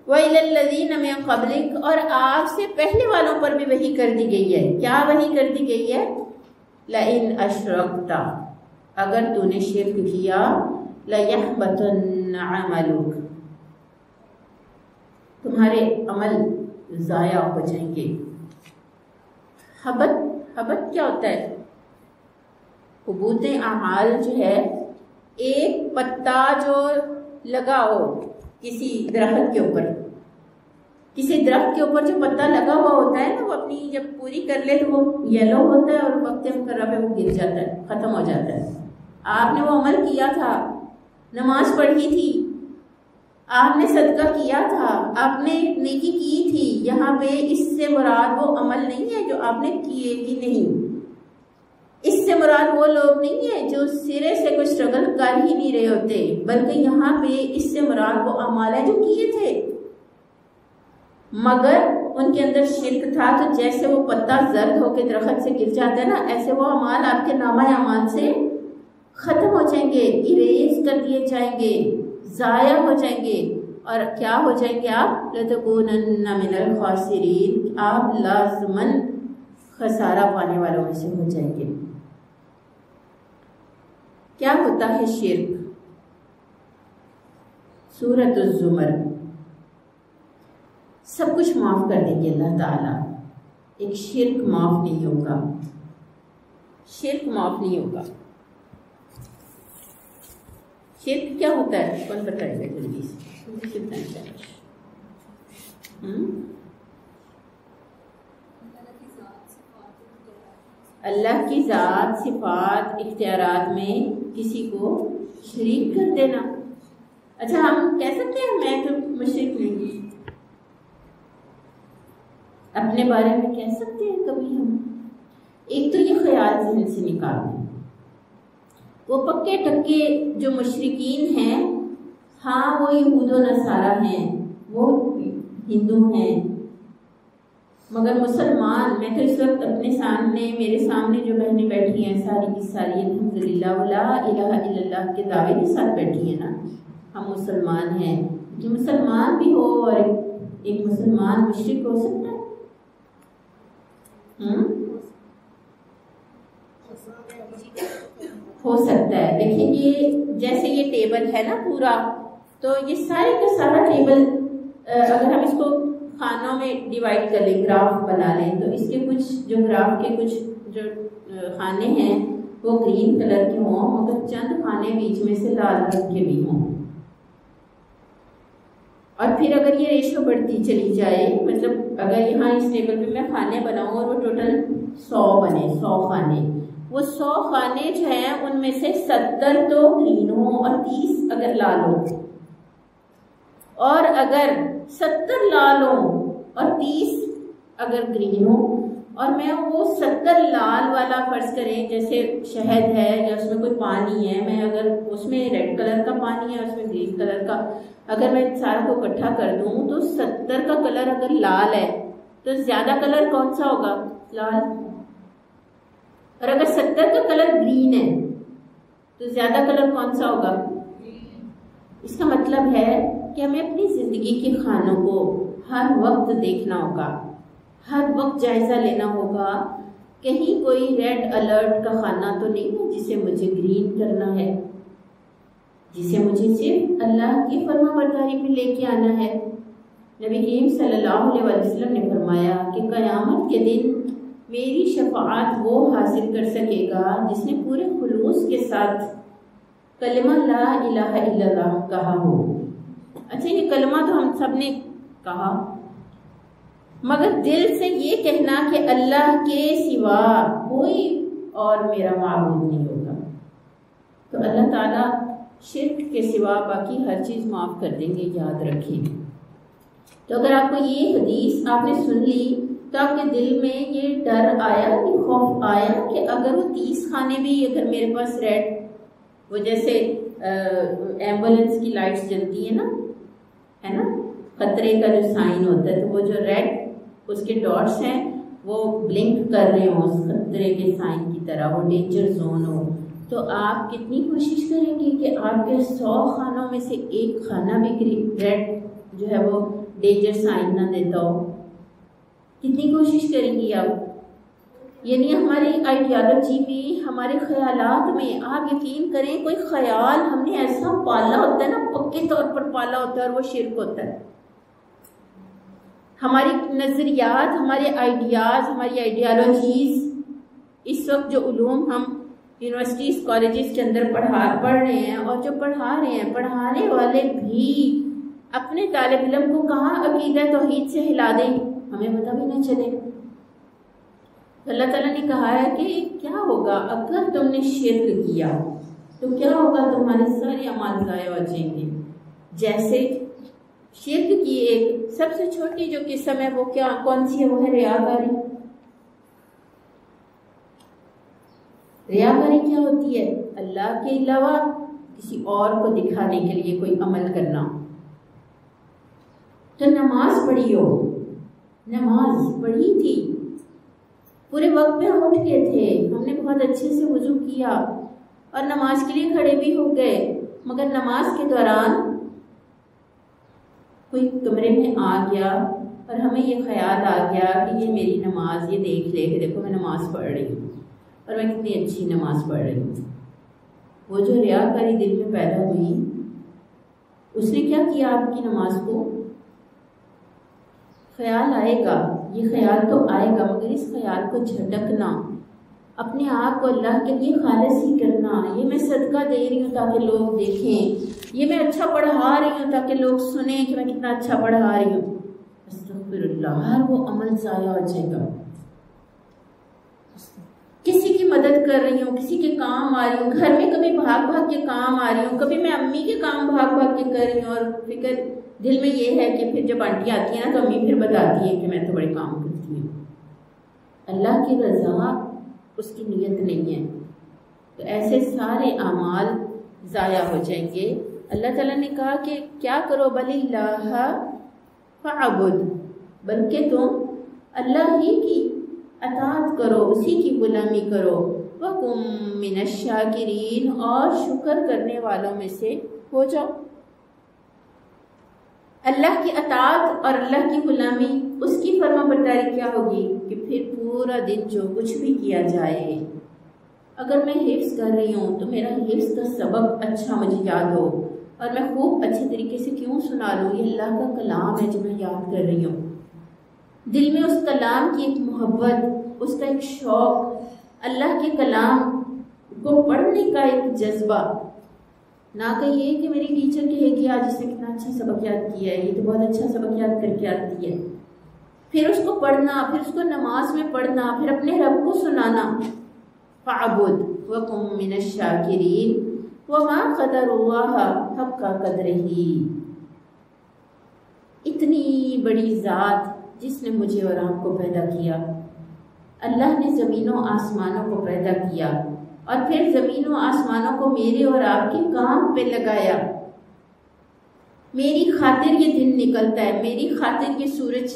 وَإِلَى الَّذِينَ مِن قَبْلِكَ، اور آپ سے پہلے والوں پر بھی وحی کر دی گئی ہے۔ کیا وحی کر دی گئی ہے؟ لَإِنْ أَشْرَكْتَ، اگر تو نے شرک کیا، لَيَحْبَطَنَّ عَمَلُكَ، تمہارے عمل ضائع ہو جائیں گے۔ حبت کیا ہوتا ہے؟ حبوط اعمال جو ہے، ایک پتا جو لگا ہو کسی درخت کے اوپر جو پتا لگا ہوا ہوتا ہے نا، وہ اپنی جب پوری کر لے تو وہ یلو ہوتا ہے، اور وقت مقررہ پہ وہ گر جاتا ہے، ختم ہو جاتا ہے۔ آپ نے وہ عمل کیا تھا، نماز پڑھی تھی، آپ نے صدقہ کیا تھا، آپ نے نیکی کی تھی، یہاں پہ اس سے مراد وہ عمل نہیں ہے جو آپ نے کیے ہی نہیں، اس سے مراد وہ لوگ نہیں ہیں جو سرے سے کوئی سٹرگل کر ہی نہیں رہے ہوتے، بلکہ یہاں پہ اس سے مراد وہ اعمال ہیں جو کیے تھے، مگر ان کے اندر شرک تھا تو جیسے وہ پتا زرد ہو کے درخت سے گر جاتا ہے نا، ایسے وہ اعمال آپ کے نامہ اعمال سے ختم ہو جائیں گے، اریز کر دیے جائیں گے، ضائع ہو جائیں گے، اور کیا ہو جائیں گے آپ؟ لَتَكُونَنَّ مِنَ الْخَاسِرِينَ، آپ لازماً خسارہ پانے والوں میں سے ہو جائیں گے۔ کیا ہوتا ہے شرک؟ سورۃ الزمر۔ سب کچھ معاف کر دیں گے اللہ تعالیٰ، ایک شرک معاف نہیں ہوگا، شرک معاف نہیں ہوگا۔ شرک کیا ہوتا ہے؟ کون بتائے گا جلدی سے؟ اللہ کی ذات، صفات، اختیارات میں کسی کو شریک کر دینا۔ اچھا ہم کہہ سکتے ہیں میں تو مشرک نہیں ہوں، اپنے بارے میں کہہ سکتے ہیں کبھی ہم؟ ایک تو یہ خیال ذہن سے نکال دیں، وہ پکے ٹکے جو مشرکین ہیں، ہاں وہ یہود و نصارہ ہیں، وہ ہندو ہیں، مگر مسلمان، میں تو اس وقت اپنے سامنے، میرے سامنے جو بہنیں بیٹھی ہیں ساری کی ساری الحمدللہ لا الہ الا اللہ کے دعوے کے ساتھ بیٹھی ہیں نا، ہم مسلمان ہیں۔ جو مسلمان بھی ہو اور ایک مسلمان مشرک ہو سکتا ہے؟ ہو سکتا ہے۔ دیکھیں یہ جیسے یہ ٹیبل ہے نا پورا، تو یہ سارے کا سارا ٹیبل اگر ہم اس کو خانوں میں ڈیوائڈ کر لیں، گراف بنا لیں، تو اس کے کچھ جو گراف کے کچھ جو خانے ہیں وہ گرین کلر کے ہوں، مگر چند خانے بیچ میں سے لال رنگ کے بھی ہوں، اور پھر اگر یہ ریشو بڑھتی چلی جائے، مطلب اگر یہاں اس ٹیبل پہ میں خانے بناؤں اور وہ ٹوٹل 100 بنے، 100 خانے، وہ 100 خانے جو ہیں ان میں سے 70 تو گرین ہوں اور 30 اگر لال ہوں، اور اگر 70 لال ہوں اور 30 اگر گرین ہوں، اور میں وہ 70 لال والا فرض کریں جیسے شہد ہے یا اس میں کوئی پانی ہے، میں اگر اس میں ریڈ کلر کا پانی ہے، اس میں گرین کلر کا، اگر میں سارا کو اکٹھا کر دوں تو 70 کا کلر اگر لال ہے تو زیادہ کلر کون سا ہوگا؟ لال۔ اور اگر 70 کا کلر گرین ہے تو زیادہ کلر کون سا ہوگا؟ اس کا مطلب ہے کہ ہمیں اپنی زندگی کے خانوں کو ہر وقت دیکھنا ہوگا، ہر وقت جائزہ لینا ہوگا، کہیں کوئی ریڈ الرٹ کا خانہ تو نہیں ہے جسے مجھے گرین کرنا ہے، جسے مجھے صرف اللہ کی فرما برداری پہ لے کے آنا ہے۔ نبی کریم صلی اللہ علیہ وسلم نے فرمایا کہ قیامت کے دن میری شفاعت وہ حاصل کر سکے گا جس نے پورے خلوص کے ساتھ کلمہ لا الہ الا اللہ کہا ہو۔ اچھا یہ کلمہ تو ہم سب نے کہا، مگر دل سے یہ کہنا کہ اللہ کے سوا کوئی اور میرا معبود نہیں ہوگا، تو اللہ تعالیٰ شرک کے سوا باقی ہر چیز معاف کر دیں گے، یاد رکھیں۔ تو اگر آپ کو یہ حدیث آپ نے سن لی تو آپ کے دل میں یہ ڈر آیا، یہ خوف آیا کہ اگر وہ 30 خانے بھی اگر میرے پاس ریڈ، وہ جیسے ایمبولینس کی لائٹس جلتی ہیں نا، ہے نا، خطرے کا جو سائن ہوتا ہے، تو وہ جو ریڈ اس کے ڈاٹس ہیں وہ بلنک کر رہے ہوں اس خطرے کے سائن کی طرح، وہ ڈینجر زون ہو، تو آپ کتنی کوشش کریں گے کہ آپ کے 100 خانوں میں سے ایک خانہ بھی ریڈ جو ہے وہ ڈینجر سائن نہ دیتا ہو؟ کتنی کوشش کریں گی آپ؟ یعنی ہماری آئیڈیالوجی میں، ہمارے خیالات میں، آپ یقین کریں کوئی خیال ہم نے ایسا پالا ہوتا ہے نا، پکے طور پر پالا ہوتا ہے، اور وہ شرک ہوتا ہے۔ ہماری نظریات، ہمارے آئیڈیاز، ہماری آئیڈیالوجیز، اس وقت جو علوم ہم یونیورسٹیز کالجز کے اندر پڑھ رہے ہیں، اور جو پڑھا رہے ہیں، پڑھانے والے بھی اپنے طالب علم کو کہاں عقیدہ توحید سے ہلا دیں، ہمیں پتہ بھی نہ چلے۔ اللہ تعالیٰ نے کہا ہے کہ کیا ہوگا اگر تم نے شرک کیا تو کیا ہوگا، تمہارے سارے اعمال ضائع ہو جائیں گے۔ جیسے شرک کی ایک سب سے چھوٹی جو قسم ہے وہ کون سی ہے؟ وہ ہے ریاکاری۔ ریاکاری کیا ہوتی ہے؟ اللہ کے علاوہ کسی اور کو دکھانے کے لیے کوئی عمل کرنا۔ تو نماز پڑھی ہو، نماز پڑھی تھی، پورے وقت پہ ہم اٹھ گئے تھے، ہم نے بہت اچھے سے وضو کیا اور نماز کے لیے کھڑے بھی ہو گئے، مگر نماز کے دوران کوئی کمرے میں آ گیا اور ہمیں یہ خیال آ گیا کہ یہ میری نماز یہ دیکھ لے کہ دیکھو میں نماز پڑھ رہی ہوں اور میں کتنی اچھی نماز پڑھ رہی ہوں۔ وہ جو ریاکاری دل میں پیدا ہوئی، اس نے کیا کیا آپ کی نماز کو؟ خیال آئے گا، یہ خیال تو آئے گا، مگر اس خیال کو جھٹکنا، اپنے آپ کو اللہ کے لیے خالص ہی کرنا، یہ میں صدقہ دے رہی ہوں تاکہ لوگ دیکھیں، یہ میں اچھا پڑھا رہی ہوں تاکہ لوگ سنیں کہ میں کتنا اچھا پڑھا رہی ہوں، استغفر اللہ، ہر وہ عمل ضائع ہو جائے گا۔ کسی کی مدد کر رہی ہوں، کسی کے کام آ رہی ہوں، گھر میں کبھی بھاگ بھاگ کے کام آ رہی ہوں، کبھی میں امی کے کام بھاگ بھاگ کے کر رہی ہوں، اور فکر دل میں یہ ہے کہ پھر جب آنٹی آتی ہیں نا تو امی پھر بتاتی ہے کہ میں تو بڑے کام کرتی ہوں۔ اللہ کی رضا اس کی نیت نہیں ہے، تو ایسے سارے اعمال ضائع ہو جائیں گے۔ اللہ تعالیٰ نے کہا کہ کیا کرو، بل اللہ فاعبد، بلکہ تم اللہ ہی کی اطاعت کرو، اسی کی غلامی کرو، وَقُم مِّنَ الشَّاكِرِينَ، اور شکر کرنے والوں میں سے ہو جاؤ۔ اللہ کی اطاعت اور اللہ کی غلامی، اس کی فرما برداری کیا ہوگی کہ پھر پورا دن جو کچھ بھی کیا جائے، اگر میں حفظ کر رہی ہوں تو میرا حفظ کا سبب اچھا مجھے یاد ہو، اور میں خوب اچھے طریقے سے کیوں سنا لوں، یہ اللہ کا کلام ہے جو میں یاد کر رہی ہوں، دل میں اس کلام کی ایک محبت، اس کا ایک شوق، اللہ کے کلام کو پڑھنے کا ایک جذبہ، نہ کہ یہ کہ میری ٹیچر کہے گی آج اس نے کتنا اچھا سبق یاد کیا ہے، یہ تو بہت اچھا سبق یاد کر کے آتی ہے، پھر اس کو پڑھنا، پھر اس کو نماز میں پڑھنا، پھر اپنے رب کو سنانا۔ فَاعْبُدْ وَكُن مِّنَ الشَّاكِرِينَ وَمَا قَدَرُ اللَّهَ حَقَّ قَدْرِهِ، اتنی بڑی ذات جس نے مجھے اور آپ کو پیدا کیا، اللہ نے زمین و آسمانوں کو پیدا کیا اور پھر زمین و آسمانوں کو میرے اور آپ کے کام پہ لگایا، میری خاطر یہ دن نکلتا ہے، میری خاطر یہ سورج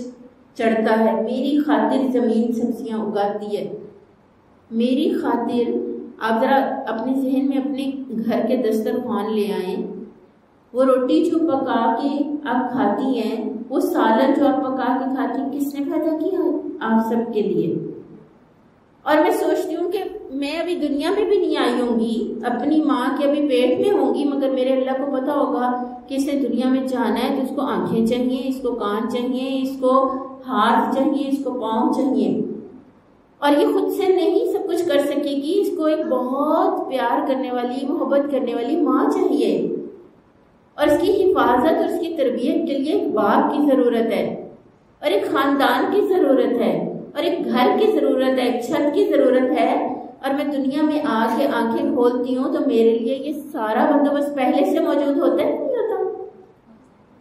چڑھتا ہے، میری خاطر زمین سبزیاں اگاتی ہے، میری خاطر۔ آپ ذرا اپنے ذہن میں اپنے گھر کے دسترخوان لے آئیں، وہ روٹی جو پکا کے آپ کھاتی ہیں، وہ سالن جو آپ پکا کے کھاتی ہیں، کس نے پیدا کیا؟ آپ سب کے لیے۔ اور میں سوچتی ہوں کہ میں ابھی دنیا میں بھی نہیں آئی ہوں گی، اپنی ماں کے ابھی پیٹ میں ہوں گی، مگر میرے اللہ کو پتا ہوگا کہ اسے دنیا میں جانا ہے تو اس کو آنکھیں چاہیے، اس کو کان چاہیے، اس کو ہاتھ چاہیے، اس کو پاؤں چاہیے، اور یہ خود سے نہیں سب کچھ کر سکے گی، اس کو ایک بہت پیار کرنے والی، محبت کرنے والی ماں چاہیے، اور اس کی حفاظت اور اس کی تربیت کے لیے ایک باپ کی ضرورت ہے، اور ایک خاندان کی ضرورت ہے، اور ایک گھر کی ضرورت ہے، ایک چھت کی ضرورت ہے، اور میں دنیا میں آ کے آنکھیں کھولتی ہوں تو میرے لیے یہ سارا بندوبست پہلے سے موجود ہوتا ہے، نہیں ہوتا،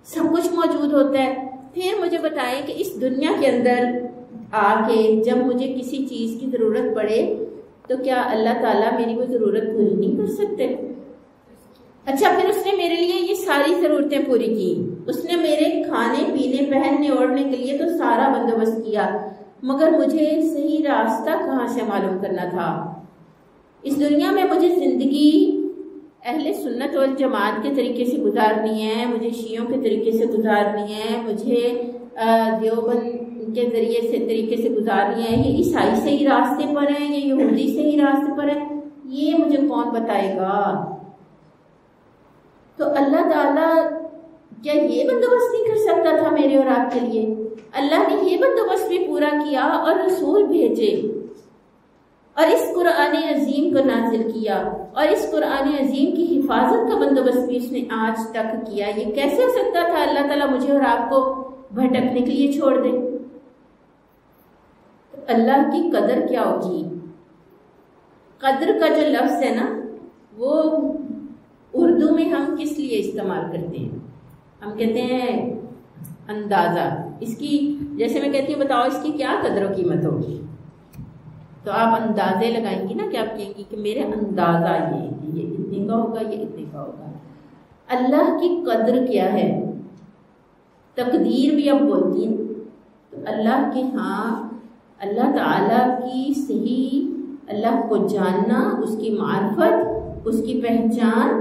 سب کچھ موجود ہوتا ہے۔ پھر مجھے بتائیں کہ اس دنیا کے اندر آ کے جب مجھے کسی چیز کی ضرورت پڑے تو کیا اللہ تعالیٰ میری وہ ضرورت پوری نہیں کر سکتے؟ اچھا، پھر اس نے میرے لیے یہ ساری ضرورتیں پوری کی، اس نے میرے کھانے پینے پہننے اوڑھنے کے لیے تو سارا بندوبست کیا، مگر مجھے صحیح راستہ کہاں سے معلوم کرنا تھا؟ اس دنیا میں مجھے زندگی اہل سنت والجماعت کے طریقے سے گزارنی ہے، مجھے شیعوں کے طریقے سے گزارنی ہے، مجھے دیوبند کے ذریعے سے طریقے سے گزارنی ہے، یہ عیسائی صحیح راستے پر ہیں، یہ یہودی صحیح راستے پر ہیں، یہ مجھے کون بتائے گا؟ تو اللہ تعالیٰ کیا یہ بندوبست نہیں کر سکتا تھا میرے اور آپ کے لیے؟ اللہ نے یہ بندوبست بھی پورا کیا اور رسول بھیجے اور اس قرآن عظیم کو نازل کیا اور اس قرآن عظیم کی حفاظت کا بندوبست بھی اس نے آج تک کیا۔ یہ کیسے ہو سکتا تھا اللہ تعالیٰ مجھے اور آپ کو بھٹکنے کے لیے چھوڑ دے؟ اللہ کی قدر کیا ہوگی؟ قدر کا جو لفظ ہے نا، وہ اردو میں ہم کس لیے استعمال کرتے ہیں؟ ہم کہتے ہیں اندازہ، اس کی جیسے میں کہتی ہوں بتاؤ اس کی کیا قدر و قیمت ہوگی، تو آپ اندازے لگائیں گی نا کہ آپ کہیں گی کہ میرے اندازہ یہ اتنے کا ہوگا، یہ اتنے کا ہوگا۔ اللہ کی قدر کیا ہے؟ تقدیر بھی اب بولتی ہیں، تو اللہ کے ہاں اللہ تعالیٰ کی صحیح اللہ کو جاننا، اس کی معرفت، اس کی پہچان،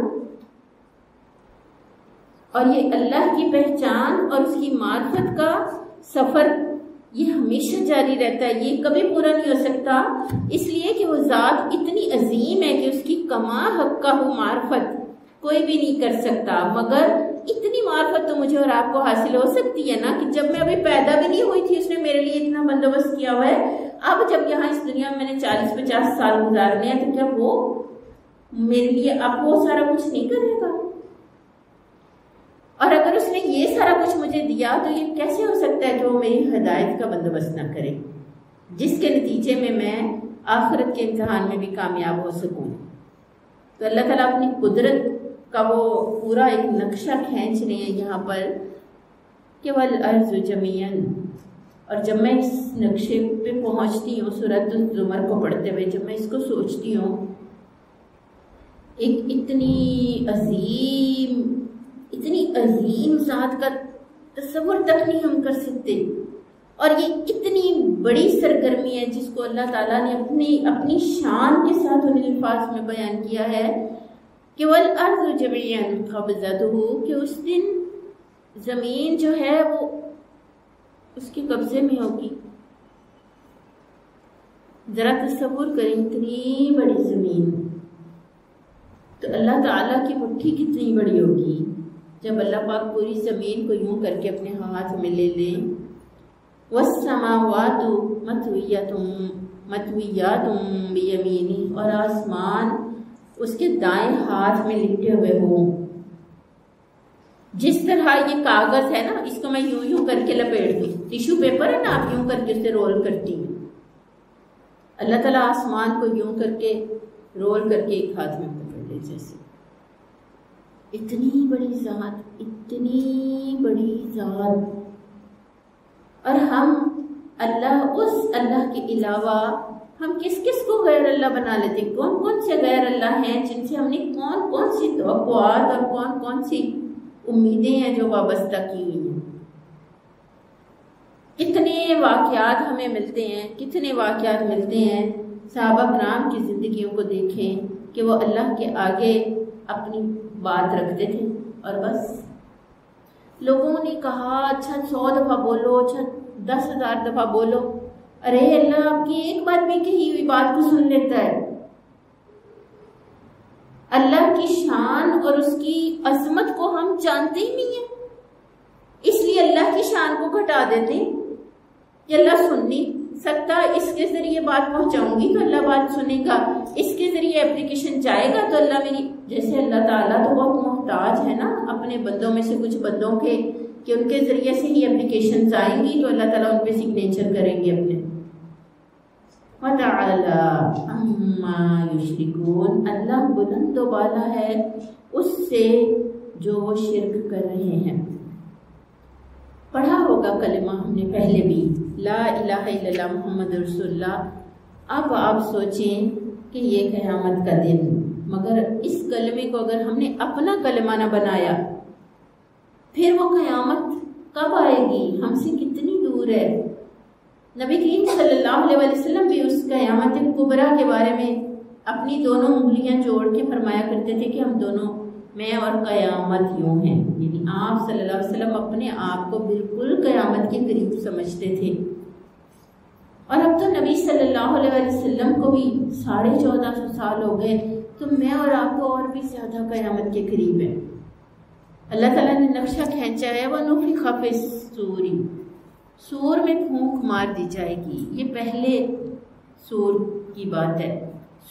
اور یہ اللہ کی پہچان اور اس کی معرفت کا سفر یہ ہمیشہ جاری رہتا ہے، یہ کبھی پورا نہیں ہو سکتا، اس لیے کہ وہ ذات اتنی عظیم ہے کہ اس کی کما حق کا وہ معرفت کوئی بھی نہیں کر سکتا۔ مگر اتنی معرفت تو مجھے اور آپ کو حاصل ہو سکتی ہے نا کہ جب میں ابھی پیدا بھی نہیں ہوئی تھی اس نے میرے لیے اتنا بندوبست کیا ہوا ہے، اب جب یہاں اس دنیا میں نے 40-50 سال گزارنے ہیں تو کیا وہ میرے لیے اب وہ سارا کچھ نہیں کرے گا؟ اور اگر اس نے یہ سارا کچھ مجھے دیا تو یہ کیسے ہو سکتا ہے کہ وہ میری ہدایت کا بندوبست نہ کرے، جس کے نتیجے میں آخرت کے امتحان میں بھی کامیاب ہو سکوں۔ تو اللہ تعالیٰ اپنی قدرت کا وہ پورا ایک نقشہ کھینچ رہے ہیں یہاں پر کہ والارض جمیعاً، اور جب میں اس نقشے پہ پہنچتی ہوں سورۃ الزمر کو پڑھتے ہوئے، جب میں اس کو سوچتی ہوں، ایک اتنی عظیم ذات کا تصور تک نہیں ہم کر سکتے، اور یہ اتنی بڑی سرگرمی ہے جس کو اللہ تعالیٰ نے اپنی شان کے ساتھ ان الفاظ میں بیان کیا ہے کہ والارض جمیعاً قبضتہ، کہ اس دن زمین جو ہے وہ اس کے قبضے میں ہوگی۔ ذرا تصور کریں اتنی بڑی زمین، تو اللہ تعالیٰ کی مٹھی کتنی بڑی ہوگی جب اللہ پاک پوری زمین کو یوں کر کے اپنے ہاتھ میں لے لیں۔ والسماوات مطویات بیمینہ، اور آسمان اس کے دائیں ہاتھ میں لپٹے ہوئے ہوں۔ جس طرح یہ کاغذ ہے نا، اس کو میں یوں کر کے لپیٹتی، ٹیشو پیپر ہے نا، آپ یوں کر کے اسے رول کرتی ہیں، اللہ تعالیٰ آسمان کو یوں کر کے رول کر کے ایک ہاتھ میں پکڑ لے جیسے۔ اتنی بڑی ذات، اتنی بڑی ذات، اور ہم اس اللہ کے علاوہ ہم کس کو غیر اللہ بنا لیتے؟ کون سے غیر اللہ ہیں جن سے ہم نے کون سی توقعات اور کون سی امیدیں ہیں جو وابستہ کی ہوئی ہیں؟ کتنے واقعات ہمیں ملتے ہیں، کتنے واقعات ملتے ہیں۔ صحابہ کرام کی زندگیوں کو دیکھیں کہ وہ اللہ کے آگے اپنی بات رکھتے تھے اور بس لوگوں نے کہا اچھا 100 دفعہ بولو، اچھا 10,000 دفعہ بولو، ارے اللہ آپ کی ایک بار بھی کہی ہوئی بات کو سن لیتا ہے۔ اللہ کی شان اور اس کی عظمت کو ہم جانتے ہی نہیں ہیں، اس لیے اللہ کی شان کو گھٹا دیتے ہیں کہ اللہ سن نہیں سکتا، اس کے ذریعے بات پہنچاؤں گی تو اللہ بات سنے گا، اس کے ذریعے اپلیکیشن جائے گا تو اللہ میری، جیسے اللہ تعالیٰ تو بہت محتاج ہے نا اپنے بندوں میں سے کچھ بندوں کے، کہ ان کے ذریعے سے ہی اپلیکیشنز آئیں گی تو اللہ تعالیٰ ان پہ سگنیچر کریں گے اپنے۔ وَتَعَالَىٰ عَمَّا يُشْرِكُونَ، اللہ بلند و بالا ہے اس سے جو وہ شرک کر رہے ہیں۔ پڑھا ہوگا کلمہ ہم نے پہلے بھی، لا الہ الا اللہ محمد رسول اللہ۔ اب آپ سوچیں کہ یہ قیامت کا دن، مگر اس کلمے کو اگر ہم نے اپنا کلمہ نہ بنایا پھر وہ قیامت کب آئے گی؟ ہم سے کتنی دور ہے۔ نبی کریم صلی اللہ علیہ وسلم بھی اس قیامت کبریٰ کے بارے میں اپنی دونوں انگلیاں جوڑ کے فرمایا کرتے تھے کہ ہم دونوں، میں اور قیامت یوں ہیں، یعنی آپ صلی اللہ علیہ وسلم اپنے آپ کو بالکل قیامت کے قریب سمجھتے تھے۔ اور اب تو نبی صلی اللہ علیہ وسلم کو بھی 1450 سال ہو گئے، تو میں اور آپ کو اور بھی زیادہ قیامت کے قریب ہے۔ اللہ تعالیٰ نے نقشہ کھینچا ہے، وَنُفِخَ فِي الصُّورِ، سور میں پھونک مار دی جائے گی۔ یہ پہلے سور کی بات ہے۔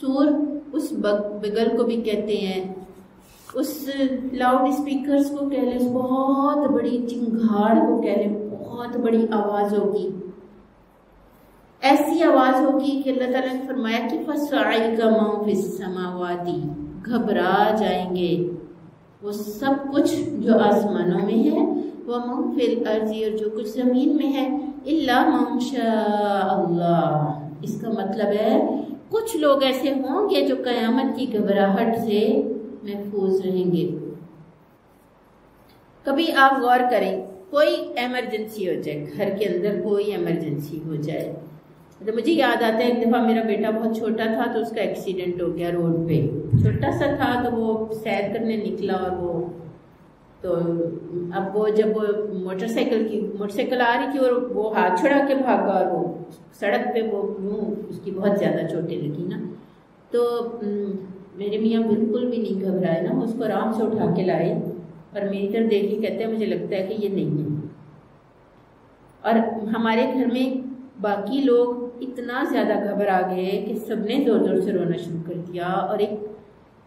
سور اس بگل کو بھی کہتے ہیں، اس لاؤڈ اسپیکرز کو کہہ لیں، اس بہت بڑی چنگھاڑ کو کہہ لیں، بہت بڑی آواز ہوگی، ایسی آواز ہوگی کہ اللہ تعالیٰ نے فرمایا کہ فَصَعِقَ مَن فِي السَّمَاوَاتِ، گھبرا جائیں گے وہ سب کچھ جو آسمانوں میں ہے، وَمَن فِي الْأَرْضِ، اور جو کچھ زمین میں ہے، إِلَّا مَن شَاءَ اللَّهُ، اس کا مطلب ہے کچھ لوگ ایسے ہوں گے جو قیامت کی گھبراہٹ سے محفوظ رہیں گے۔ کبھی آپ غور کریں کوئی ایمرجنسی ہو جائے، گھر کے اندر کوئی ایمرجنسی ہو جائے. تو مجھے یاد آتا ہے ایک دفعہ میرا بیٹا بہت چھوٹا تھا تو اس کا ایکسیڈنٹ ہو گیا روڈ پہ. چھوٹا سا تھا تو وہ سیر کرنے نکلا اور وہ تو اب وہ جب وہ موٹر سائیکل آ رہی تھی اور وہ ہاتھ چھڑا کے بھاگا اور وہ سڑک پہ وہ یوں اس کی بہت زیادہ چوٹیں لگی نا. تو میرے میاں بالکل بھی نہیں گھبرائے نا، اس کو آرام سے اٹھا کے لائے اور میری طرف دیکھ کے کہتے ہیں مجھے لگتا ہے کہ یہ نہیں ہے. اور ہمارے گھر میں باقی لوگ اتنا زیادہ گھبرا گئے کہ سب نے زور زور سے رونا شروع کر دیا.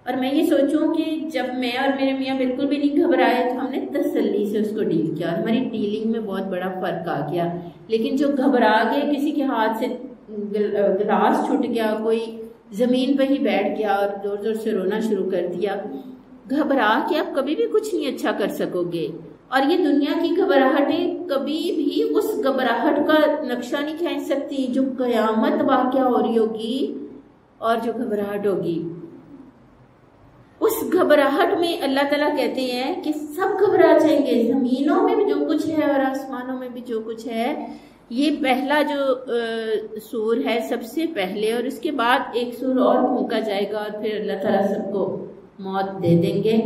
اور میں یہ سوچوں کہ جب میں اور میرے میاں بالکل بھی نہیں گھبرائے تو ہم نے تسلی سے اس کو ڈیل کیا اور ہماری ڈیلنگ میں بہت بڑا فرق آ گیا. لیکن جو گھبرا گئے، کسی کے ہاتھ سے گلاس چھوٹ گیا، کوئی زمین پہ ہی بیٹھ گیا اور زور زور سے رونا شروع کر دیا، گھبرا کے آپ کبھی بھی کچھ نہیں اچھا کر سکو گے. اور یہ دنیا کی گھبراہٹیں کبھی بھی اس گھبراہٹ کا نقشہ نہیں کھینچ سکتی جو قیامت واقعہ ہو رہی ہوگی. اور جو گھبراہٹ ہوگی اس گھبراہٹ میں اللہ تعالیٰ کہتے ہیں کہ سب گھبرا جائیں گے. زمینوں میں بھی جو کچھ ہے اور آسمانوں میں بھی جو کچھ ہے. یہ پہلا جو سور ہے سب سے پہلے، اور اس کے بعد ایک سور اور پھونکا جائے گا اور پھر اللہ تعالیٰ سب کو موت دے دیں گے.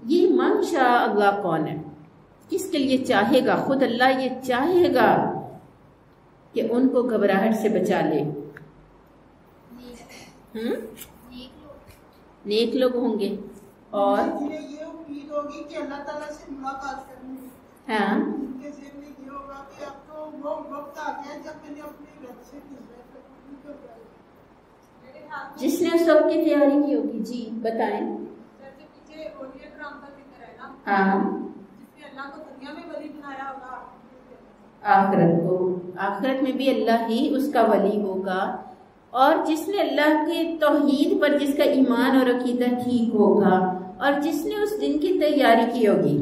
یہ من شاء اللہ کون ہے؟ کس کے لیے چاہے گا؟ خود اللہ یہ چاہے گا کہ ان کو گھبراہٹ سے بچا لے. نیک لوگ ہوں گے اور یہ امید ہوگی کہ اللہ تعالیٰ سے ملاقات کرنی ہے. ہاں ان کے ذہن میں یہ ہوگا کہ اب تو وہ وقت آ گیا جب میں نے اپنے رب سے جس نے اس وقت کی تیاری کی ہوگی. جی بتائیں. پیچھے اولیاء کرام کا ذکر ہے نا. ہاں جس نے اللہ کو دنیا میں ولی بنایا ہوگا، آخرت میں بھی اللہ ہی اس کا ولی ہوگا. اور جس نے اللہ کے توحید پر جس کا ایمان اور عقیدہ ٹھیک ہوگا اور جس نے اس دن کی تیاری کی ہوگی.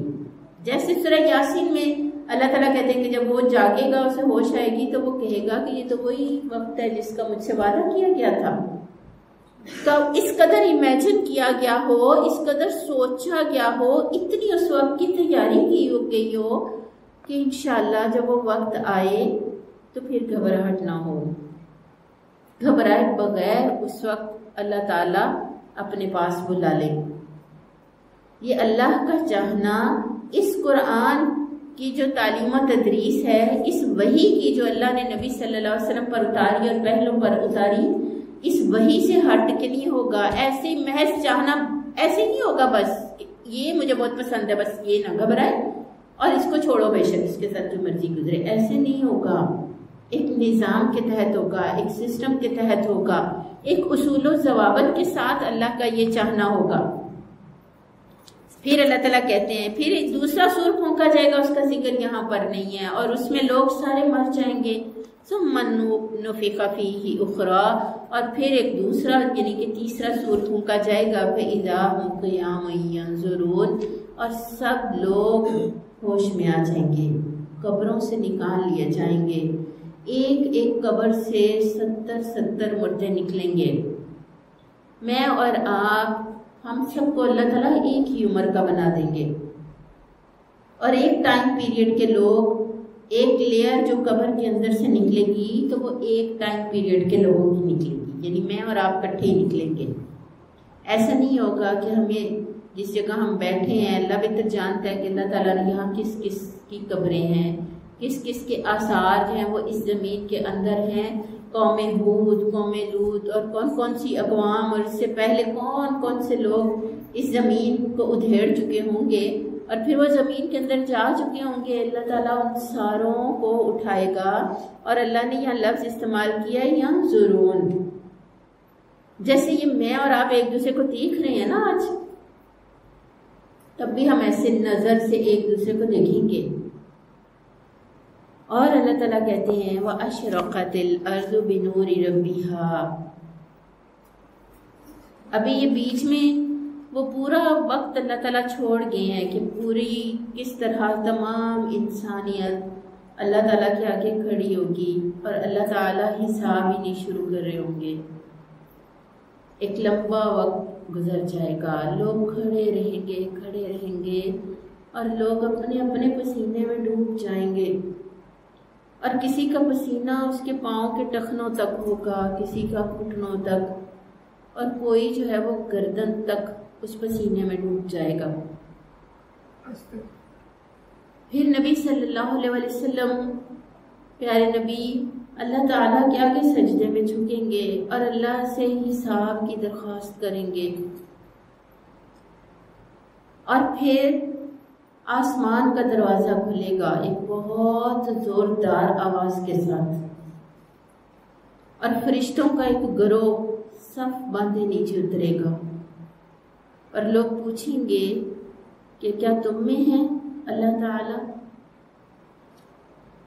جیسے سورہ یاسین میں اللہ تعالیٰ کہتے ہیں کہ جب وہ جاگے گا، اسے ہوش آئے گی تو وہ کہے گا کہ یہ تو وہی وقت ہے جس کا مجھ سے وعدہ کیا گیا تھا. تو اس قدر امیجن کیا گیا ہو، اس قدر سوچا گیا ہو، اتنی اس وقت کی تیاری کی گئی ہو کہ انشاءاللہ جب وہ وقت آئے تو پھر گھبراہٹ نہ ہو. گھبرائے بغیر اس وقت اللہ تعالیٰ اپنے پاس بلا لے. یہ اللہ کا چاہنا، اس قرآن کی جو تعلیم و تدریس ہے، اس وحی کی جو اللہ نے نبی صلی اللہ علیہ وسلم پر اتاری اور پہلوں پر اتاری، اس وحی سے ہٹ کے نہیں ہوگا. ایسے محض چاہنا ایسے نہیں ہوگا بس یہ مجھے بہت پسند ہے، بس یہ نہ گھبرائے اور اس کو چھوڑو بے شک اس کے ساتھ جو مرضی گزرے. ایسے نہیں ہوگا. ایک نظام کے تحت ہوگا، ایک سسٹم کے تحت ہوگا، ایک اصول و ضوابط کے ساتھ اللہ کا یہ چاہنا ہوگا. پھر اللہ تعالیٰ کہتے ہیں پھر ایک دوسرا سور پھونکا جائے گا، اس کا ذکر یہاں پر نہیں ہے، اور اس میں لوگ سارے مر جائیں گے. ثم نفخ فیہ اخری، اور پھر ایک دوسرا یعنی کہ تیسرا سور پھونکا جائے گا. فاذا ھم قیام ینظرون، اور سب لوگ ہوش میں آ جائیں گے، قبروں سے نکال لیے جائیں گے. ایک ایک قبر سے 70 مردے نکلیں گے. میں اور آپ ہم سب کو اللہ تعالیٰ ایک ہی عمر کا بنا دیں گے، اور ایک ٹائم پیریڈ کے لوگ، ایک لیئر جو قبر کے اندر سے نکلے گی تو وہ ایک ٹائم پیریڈ کے لوگوں کی نکلے گی، یعنی میں اور آپ کٹھے ہی نکلیں گے. ایسا نہیں ہوگا کہ ہمیں جس جگہ ہم بیٹھے ہیں اللہ بہتر جانتا ہے کہ اللہ تعالیٰ نے یہاں کس کس کی قبریں ہیں، کس کس کے آثار جو ہیں وہ اس زمین کے اندر ہیں. قوم ہود، قوم لوط اور کون کون سی اقوام اور اس سے پہلے کون کون سے لوگ اس زمین کو ادھیڑ چکے ہوں گے اور پھر وہ زمین کے اندر جا چکے ہوں گے. اللہ تعالیٰ ان ساروں کو اٹھائے گا. اور اللہ نے یہاں لفظ استعمال کیا ہے ینظرون. جیسے یہ میں اور آپ ایک دوسرے کو دیکھ رہے ہیں نا آج، تب بھی ہم ایسے نظر سے ایک دوسرے کو دیکھیں گے. اور اللہ تعالیٰ کہتے ہیں وَأَشْرَقَتِ الْأَرْضُ بِنُورِ رَبِّهَا. ابھی یہ بیچ میں وہ پورا وقت اللہ تعالیٰ چھوڑ گئے ہیں کہ پوری کس طرح تمام انسانیت اللہ تعالیٰ کے آگے کھڑی ہوگی اور اللہ تعالیٰ حساب ہی نہیں شروع کر رہے ہوں گے. ایک لمبا وقت گزر جائے گا، لوگ کھڑے رہیں گے اور لوگ اپنے اپنے پسینے میں ڈوب جائیں گے، اور کسی کا پسینہ اس کے پاؤں کے ٹخنوں تک ہوگا، کسی کا گھٹنوں تک، اور کوئی جو ہے وہ گردن تک اس پسینے میں ڈوب جائے گا۔ پھر نبی صلی اللہ علیہ وسلم پیارے نبی اللہ تعالیٰ کے آگے سجدے میں جھکیں گے اور اللہ سے حساب کی درخواست کریں گے، اور پھر آسمان کا دروازہ کھلے گا ایک بہت زوردار آواز کے ساتھ، اور فرشتوں کا ایک گروہ صف باندھے نیچے اترے گا، اور لوگ پوچھیں گے کہ کیا تم میں ہیں اللہ تعالیٰ؟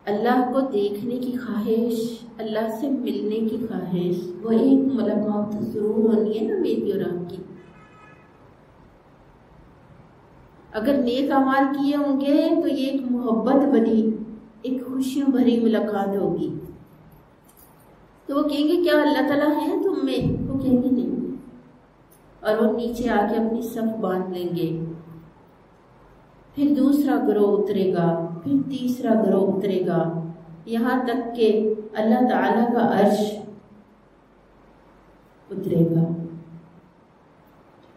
اللہ کو دیکھنے کی خواہش، اللہ سے ملنے کی خواہش، وہ ایک ملاقات ضرور ہونی ہے نا میری اور آپ کی۔ اگر نیک اعمال کیے ہوں گے تو یہ ایک محبت بنی، ایک خوشیوں بھری ملاقات ہوگی۔ تو وہ کہیں گے کیا اللہ تعالیٰ ہیں تم میں؟ وہ کہیں گے نہیں، اور وہ نیچے آ کے اپنی صف باندھ لیں گے۔ پھر دوسرا گروہ اترے گا، پھر تیسرا گروہ اترے گا، یہاں تک کہ اللہ تعالیٰ کا عرش اترے گا،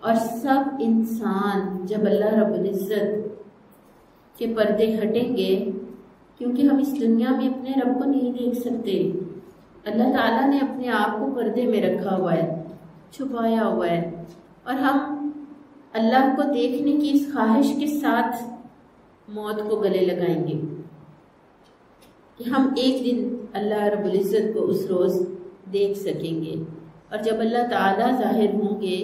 اور سب انسان جب اللہ رب العزت کے پردے ہٹیں گے، کیونکہ ہم اس دنیا میں اپنے رب کو نہیں دیکھ سکتے، اللہ تعالیٰ نے اپنے آپ کو پردے میں رکھا ہوا ہے، چھپایا ہوا ہے، اور ہم اللہ کو دیکھنے کی اس خواہش کے ساتھ موت کو گلے لگائیں گے کہ ہم ایک دن اللہ رب العزت کو اس روز دیکھ سکیں گے۔ اور جب اللہ تعالیٰ ظاہر ہوں گے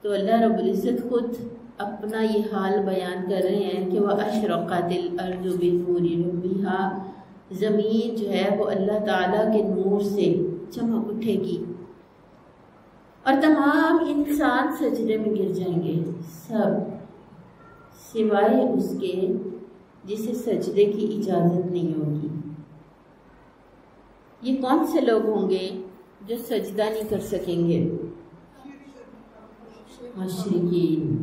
تو اللہ رب العزت خود اپنا یہ حال بیان کر رہے ہیں کہ وَأَشْرَقَتِ الْأَرْضُ بِنُورِ رَبِّهَا، زمین جو ہے وہ اللہ تعالیٰ کے نور سے چمک اٹھے گی، اور تمام انسان سجدے میں گر جائیں گے، سب سوائے اس کے جسے سجدے کی اجازت نہیں ہوگی۔ یہ کون سے لوگ ہوں گے جو سجدہ نہیں کر سکیں گے؟ مشرکین۔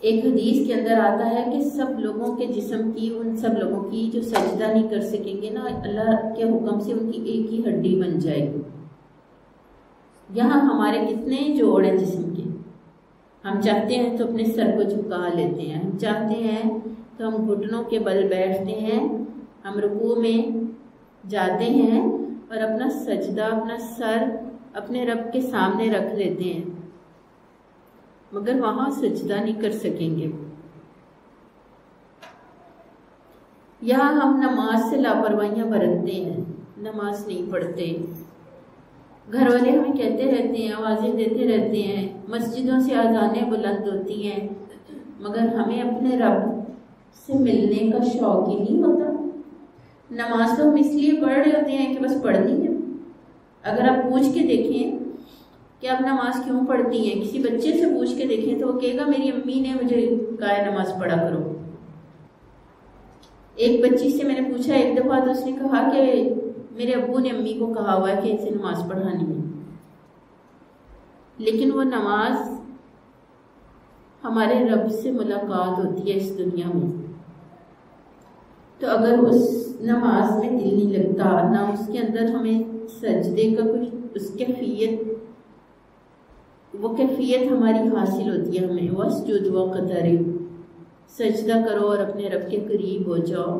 ایک حدیث کے اندر آتا ہے کہ سب لوگوں کے جسم کی، ان سب لوگوں کی جو سجدہ نہیں کر سکیں گے نا، اللہ کے حکم سے ان کی ایک ہی ہڈی بن جائے گی۔ یہاں ہمارے کتنے جوڑ ہیں جسم کے، ہم چاہتے ہیں تو اپنے سر کو جھکا لیتے ہیں، ہم چاہتے ہیں تو ہم گھٹنوں کے بل بیٹھتے ہیں، ہم رکوع میں جاتے ہیں اور اپنا سجدہ، اپنا سر اپنے رب کے سامنے رکھ لیتے ہیں، مگر وہاں سجدہ نہیں کر سکیں گے۔ یہاں ہم نماز سے لاپرواہیاں برتتے ہیں، نماز نہیں پڑھتے، گھر والے ہمیں کہتے رہتے ہیں، آوازیں دیتے رہتے ہیں، مسجدوں سے اذانیں بلند ہوتی ہیں، مگر ہمیں اپنے رب سے ملنے کا شوق ہی نہیں ہوتا۔ نماز تو ہم اس لیے پڑھ رہے ہوتے ہیں کہ بس پڑھنی ہے۔ اگر آپ پوچھ کے دیکھیں کہ آپ نماز کیوں پڑھتی ہیں، کسی بچے سے پوچھ کے دیکھیں تو وہ کہے گا میری امی نے مجھے کہا ہے نماز پڑھا کرو۔ ایک بچی سے میں نے پوچھا ایک دفعہ تو اس نے کہا کہ میرے ابو نے امی کو کہا ہوا ہے کہ اسے نماز پڑھانی ہے، لیکن وہ نماز ہمارے رب سے ملاقات ہوتی ہے اس دنیا میں، تو اگر اس نماز میں دل نہیں لگتا، نہ اس کے اندر ہمیں سجدے کا کچھ اس کیفیت ہماری حاصل ہوتی ہے، ہمیں وَاسْجُدْ وَاقْتَرِب، سجدہ کرو اور اپنے رب کے قریب ہو جاؤ،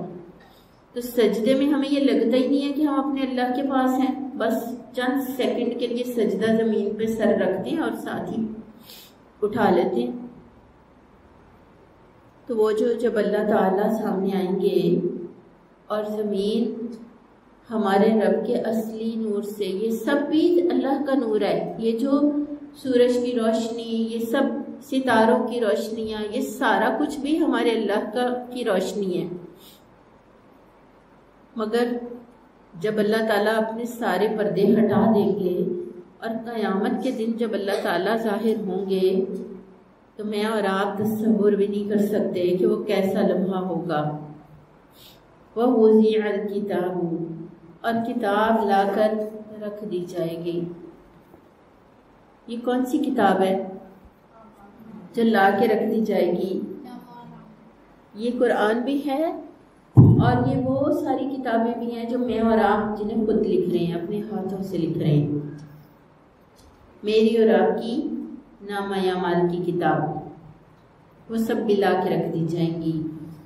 تو سجدے میں ہمیں یہ لگتا ہی نہیں ہے کہ ہم اپنے اللہ کے پاس ہیں، بس چند سیکنڈ کے لیے سجدہ زمین پہ سر رکھتے ہیں اور ساتھ ہی اٹھا لیتے ہیں۔ تو وہ جب اللہ تعالیٰ سامنے آئیں گے اور زمین ہمارے رب کے اصلی نور سے، یہ سب بھی اللہ کا نور ہے، یہ جو سورج کی روشنی، یہ سب ستاروں کی روشنیاں، یہ سارا کچھ بھی ہمارے اللہ کی روشنی ہے، مگر جب اللہ تعالیٰ اپنے سارے پردے ہٹا دیں گے اور قیامت کے دن جب اللہ تعالیٰ ظاہر ہوں گے تو میں اور آپ تصور بھی نہیں کر سکتے کہ وہ کیسا لمحہ ہوگا۔ وَوُضِعَ الْكِتَابُ، اور کتاب لا کر رکھ دی جائے گی۔ یہ کون سی کتاب ہے؟ جو لا کے رکھ دی جائے گی۔ یہ قرآن بھی ہے اور یہ وہ ساری کتابیں بھی ہیں جو میں اور آپ جنہیں خود لکھ رہے ہیں، اپنے ہاتھوں سے لکھ رہے ہیں۔ میری اور آپ کی نامہ اعمال کی کتاب وہ سب بھی لا کے رکھ دی جائیں گی۔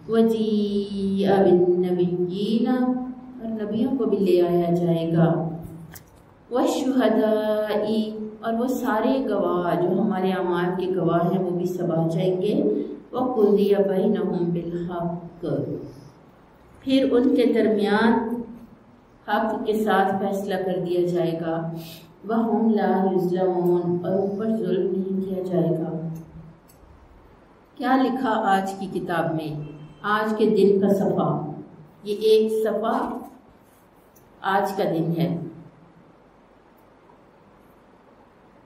وَجِيءَ بِالنَّبِيِّينَ، اور نبیوں کو بھی لے آیا جائے گا۔ وَالشُّهَدَاءِ، اور وہ سارے گواہ جو ہمارے اعمال کے گواہ ہیں وہ بھی سب آ جائیں گے۔ وَقُضِيَ بَيْنَهُمْ بِالْحَقِّ، پھر ان کے درمیان حق کے ساتھ فیصلہ کر دیا جائے گا۔ وَهُمْ لَا يُظْلَمُونَ، اور ان پر ظلم نہیں کیا جائے گا۔ کیا لکھا آج کی کتاب میں؟ آج کے دن کا صفحہ، یہ ایک صفحہ آج کا دن ہے۔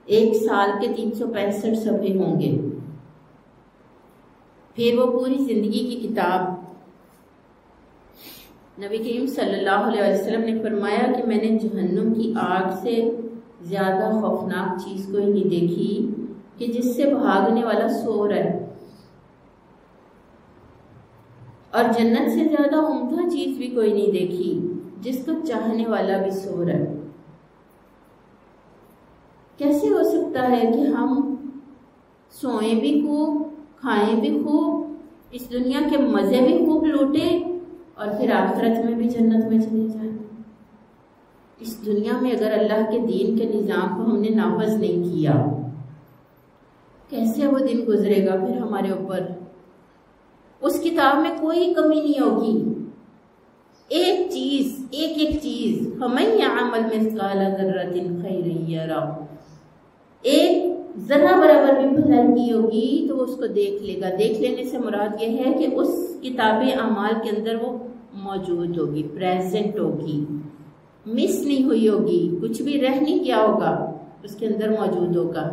ایک سال کے 365 صفحے ہوں گے، پھر وہ پوری زندگی کی کتاب۔ نبی کریم صلی اللہ علیہ وسلم نے فرمایا کہ میں نے جہنم کی آگ سے زیادہ خوفناک چیز کوئی نہیں دیکھی کہ جس سے بھاگنے والا سو رہا ہے، اور جنت سے زیادہ عمدہ چیز بھی کوئی نہیں دیکھی جس کو چاہنے والا بھی سو رہا ہے۔ کیسے ہو سکتا ہے کہ ہم سوئیں بھی خوب، کھائیں بھی خوب، اس دنیا کے مزے بھی خوب لوٹیں، اور پھر آخرت میں بھی جنت میں چلے جائیں؟ اس دنیا میں اگر اللہ کے دین کے نظام کو ہم نے نافذ نہیں کیا، کیسے وہ دن گزرے گا پھر ہمارے اوپر؟ اس کتاب میں کوئی کمی نہیں ہوگی، ایک چیز، ایک چیز، فَمَن يَعْمَلْ مِثْقَالَ ذَرَّةٍ خَيْرًا يَرَهُ، ایک ذرہ برابر بھی بھلائی کی ہوگی تو وہ اس کو دیکھ لے گا۔ دیکھ لینے سے مراد یہ ہے کہ اس کتاب اعمال کے اندر وہ موجود ہوگی، پریزنٹ ہوگی، مس نہیں ہوئی ہوگی، کچھ بھی رہ نہیں کیا ہوگا، اس کے اندر موجود ہوگا۔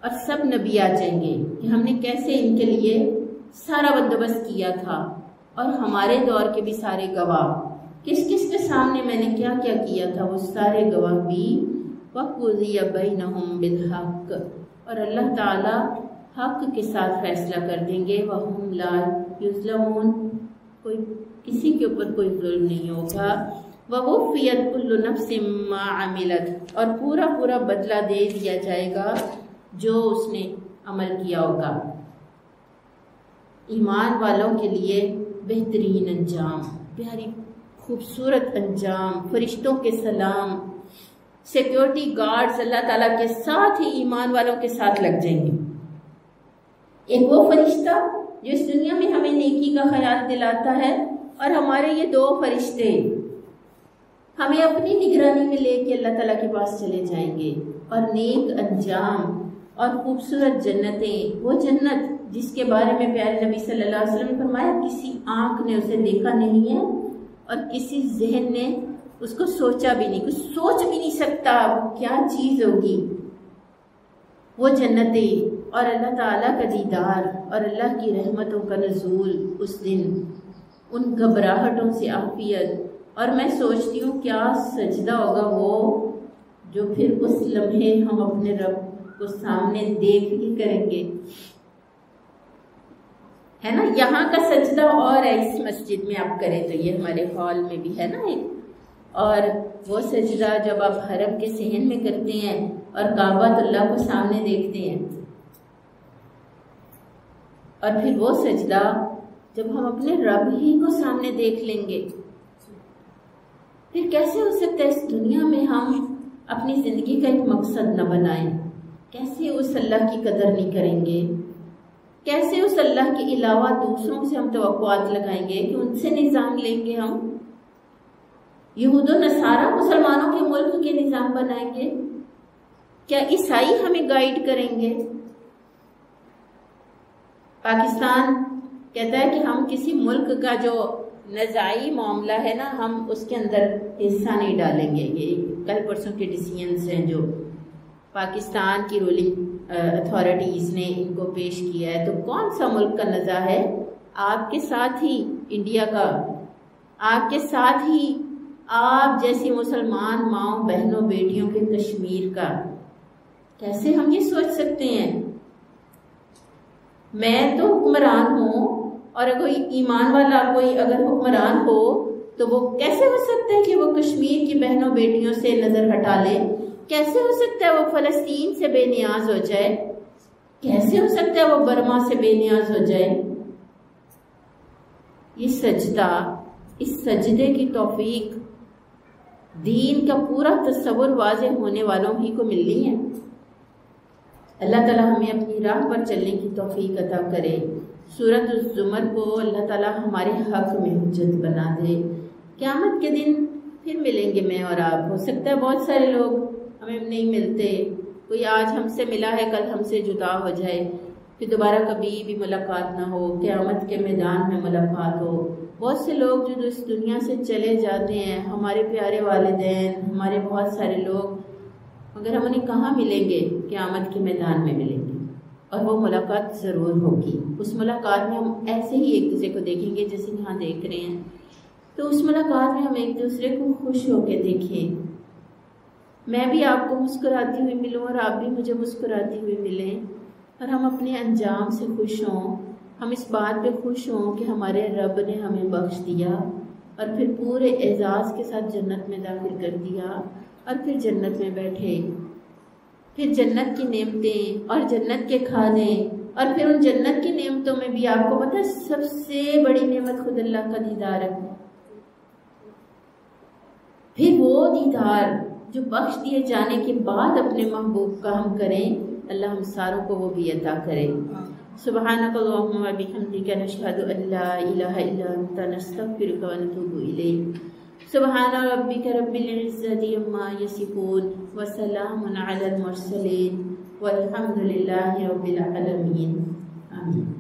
اور سب نبی آ جائیں گے کہ ہم نے کیسے ان کے لیے سارا بندوبست کیا تھا، اور ہمارے دور کے بھی سارے گواہ، کس کس کے سامنے میں نے کیا کیا کیا تھا، وہ سارے گواہ بھی۔ وَقُضِيَ بَيْنَهُمْ بِالْحَقِّ، اور اللہ تعالیٰ حق کے ساتھ فیصلہ کر دیں گے۔ وَهُمْ لَا يُظْلَمُونَ، کوئی کسی کے اوپر کوئی ظلم نہیں ہوگا۔ وَوُفِّيَتْ كُلُّ نَفْسٍ مَّا عَمِلَتْ، اور پورا بدلہ دے دیا جائے گا جو اس نے عمل کیا ہوگا۔ ایمان والوں کے لیے بہترین انجام، پیاری خوبصورت انجام، فرشتوں کے سلام، سیکیورٹی گارڈز اللہ تعالیٰ کے ساتھ ہی ایمان والوں کے ساتھ لگ جائیں گے۔ ایک وہ فرشتہ جو اس دنیا میں ہمیں نیکی کا خیال دلاتا ہے، اور ہمارے یہ دو فرشتے ہمیں اپنی نگرانی میں لے کے اللہ تعالیٰ کے پاس چلے جائیں گے، اور نیک انجام اور خوبصورت جنتیں، وہ جنت جس کے بارے میں پیارے نبی صلی اللہ علیہ وسلم نے فرمایا کسی آنکھ نے اسے دیکھا نہیں ہے، اور کسی ذہن نے اس کو سوچا بھی نہیں، کچھ سوچ بھی نہیں سکتا وہ کیا چیز ہوگی۔ وہ جنتیں اور اللہ تعالیٰ کا دیدار اور اللہ کی رحمتوں کا نزول اس دن، ان گھبراہٹوں سے عافیت، اور میں سوچتی ہوں کیا سجدہ ہوگا وہ جو پھر اس لمحے ہم اپنے رب کو سامنے دیکھ ہی کریں گے، ہے نا؟ یہاں کا سجدہ اور ہے اس مسجد میں آپ کریں تو، یہ ہمارے ہال میں بھی ہے نا ایک، اور وہ سجدہ جب آپ حرم کے صحن میں کرتے ہیں اور کعبۃ اللہ کو سامنے دیکھتے ہیں، اور پھر وہ سجدہ جب ہم اپنے رب ہی کو سامنے دیکھ لیں گے، پھر کیسے ہو سکتا ہے اس دنیا میں ہم اپنی زندگی کا ایک مقصد نہ بنائیں؟ کیسے اس اللہ کی قدر نہیں کریں گے؟ کیسے اس اللہ کے علاوہ دوسروں سے ہم توقعات لگائیں گے کہ ان سے نظام لیں گے؟ ہم یہود و نصارہ مسلمانوں کے ملک کے نظام بنائیں گے؟ کیا عیسائی ہمیں گائیڈ کریں گے؟ پاکستان کہتا ہے کہ ہم کسی ملک کا جو نزاعی معاملہ ہے نا، ہم اس کے اندر حصہ نہیں ڈالیں گے۔ یہ کل پرسوں کے ڈیسیژنز ہیں جو پاکستان کی رولنگ اتھارٹیز نے ان کو پیش کیا ہے۔ تو کون سا ملک کا نزاع ہے؟ آپ کے ساتھ ہی انڈیا کا، آپ کے ساتھ ہی آپ جیسی مسلمان ماؤں بہنوں بیٹیوں کے کشمیر کا، کیسے ہم یہ سوچ سکتے ہیں؟ میں تو حکمران ہوں، اور اگر ایمان والا کوئی اگر حکمران ہو تو وہ کیسے ہو سکتا ہے کہ وہ کشمیر کی بہنوں بیٹیوں سے نظر ہٹا لے؟ کیسے ہو سکتا ہے وہ فلسطین سے بے نیاز ہو جائے؟ کیسے ہو سکتا ہے وہ برما سے بے نیاز ہو جائے؟ یہ سجدہ، اس سجدے کی توفیق دین کا پورا تصور واضح ہونے والوں ہی کو ملنی ہے۔ اللہ تعالیٰ ہمیں اپنی راہ پر چلنے کی توفیق عطا کرے۔ سورۃ الزمر کو اللہ تعالیٰ ہمارے حق میں حجت بنا دے۔ قیامت کے دن پھر ملیں گے میں اور آپ۔ ہو سکتا ہے بہت سارے لوگ ہمیں نہیں ملتے، کوئی آج ہم سے ملا ہے کل ہم سے جدا ہو جائے، پھر دوبارہ کبھی بھی ملاقات نہ ہو، قیامت کے میدان میں ملاقات ہو۔ بہت سے لوگ جو اس دنیا سے چلے جاتے ہیں، ہمارے پیارے والدین، ہمارے بہت سارے لوگ، مگر ہم انہیں کہاں ملیں گے؟ قیامت کے میدان میں ملیں گے، اور وہ ملاقات ضرور ہوگی۔ اس ملاقات میں ہم ایسے ہی ایک دوسرے کو دیکھیں گے جیسے یہاں دیکھ رہے ہیں، تو اس ملاقات میں ہم ایک دوسرے کو خوش ہو کے دیکھیں۔ میں بھی آپ کو مسکراتی ہوئی ملوں اور آپ بھی مجھے مسکراتی ہوئی ملیں، اور ہم اپنے انجام سے خوش ہوں۔ ہم اس بات پہ خوش ہوں کہ ہمارے رب نے ہمیں بخش دیا، اور پھر پورے اعزاز کے ساتھ جنت میں داخل کر دیا، اور پھر جنت میں بیٹھے، پھر جنت کی نعمتیں اور جنت کے کھانے، اور پھر ان جنت کی نعمتوں میں بھی آپ کو پتہ ہے سب سے بڑی نعمت خود اللہ کا دیدار ہے۔ پھر وہ دیدار جو بخش دیے جانے کے بعد اپنے محبوب کا ہم کریں، اللہ ہم ساروں کو وہ بھی عطا کرے۔ سبحانک اللہم و بحمدک نشہد ان لا الہ الا انت نستغفرک و نتوب الیک۔ سبحان ربک رب العزت عما یصفون وسلام علی المرسلین والحمد للہ رب العالمین۔ آمین۔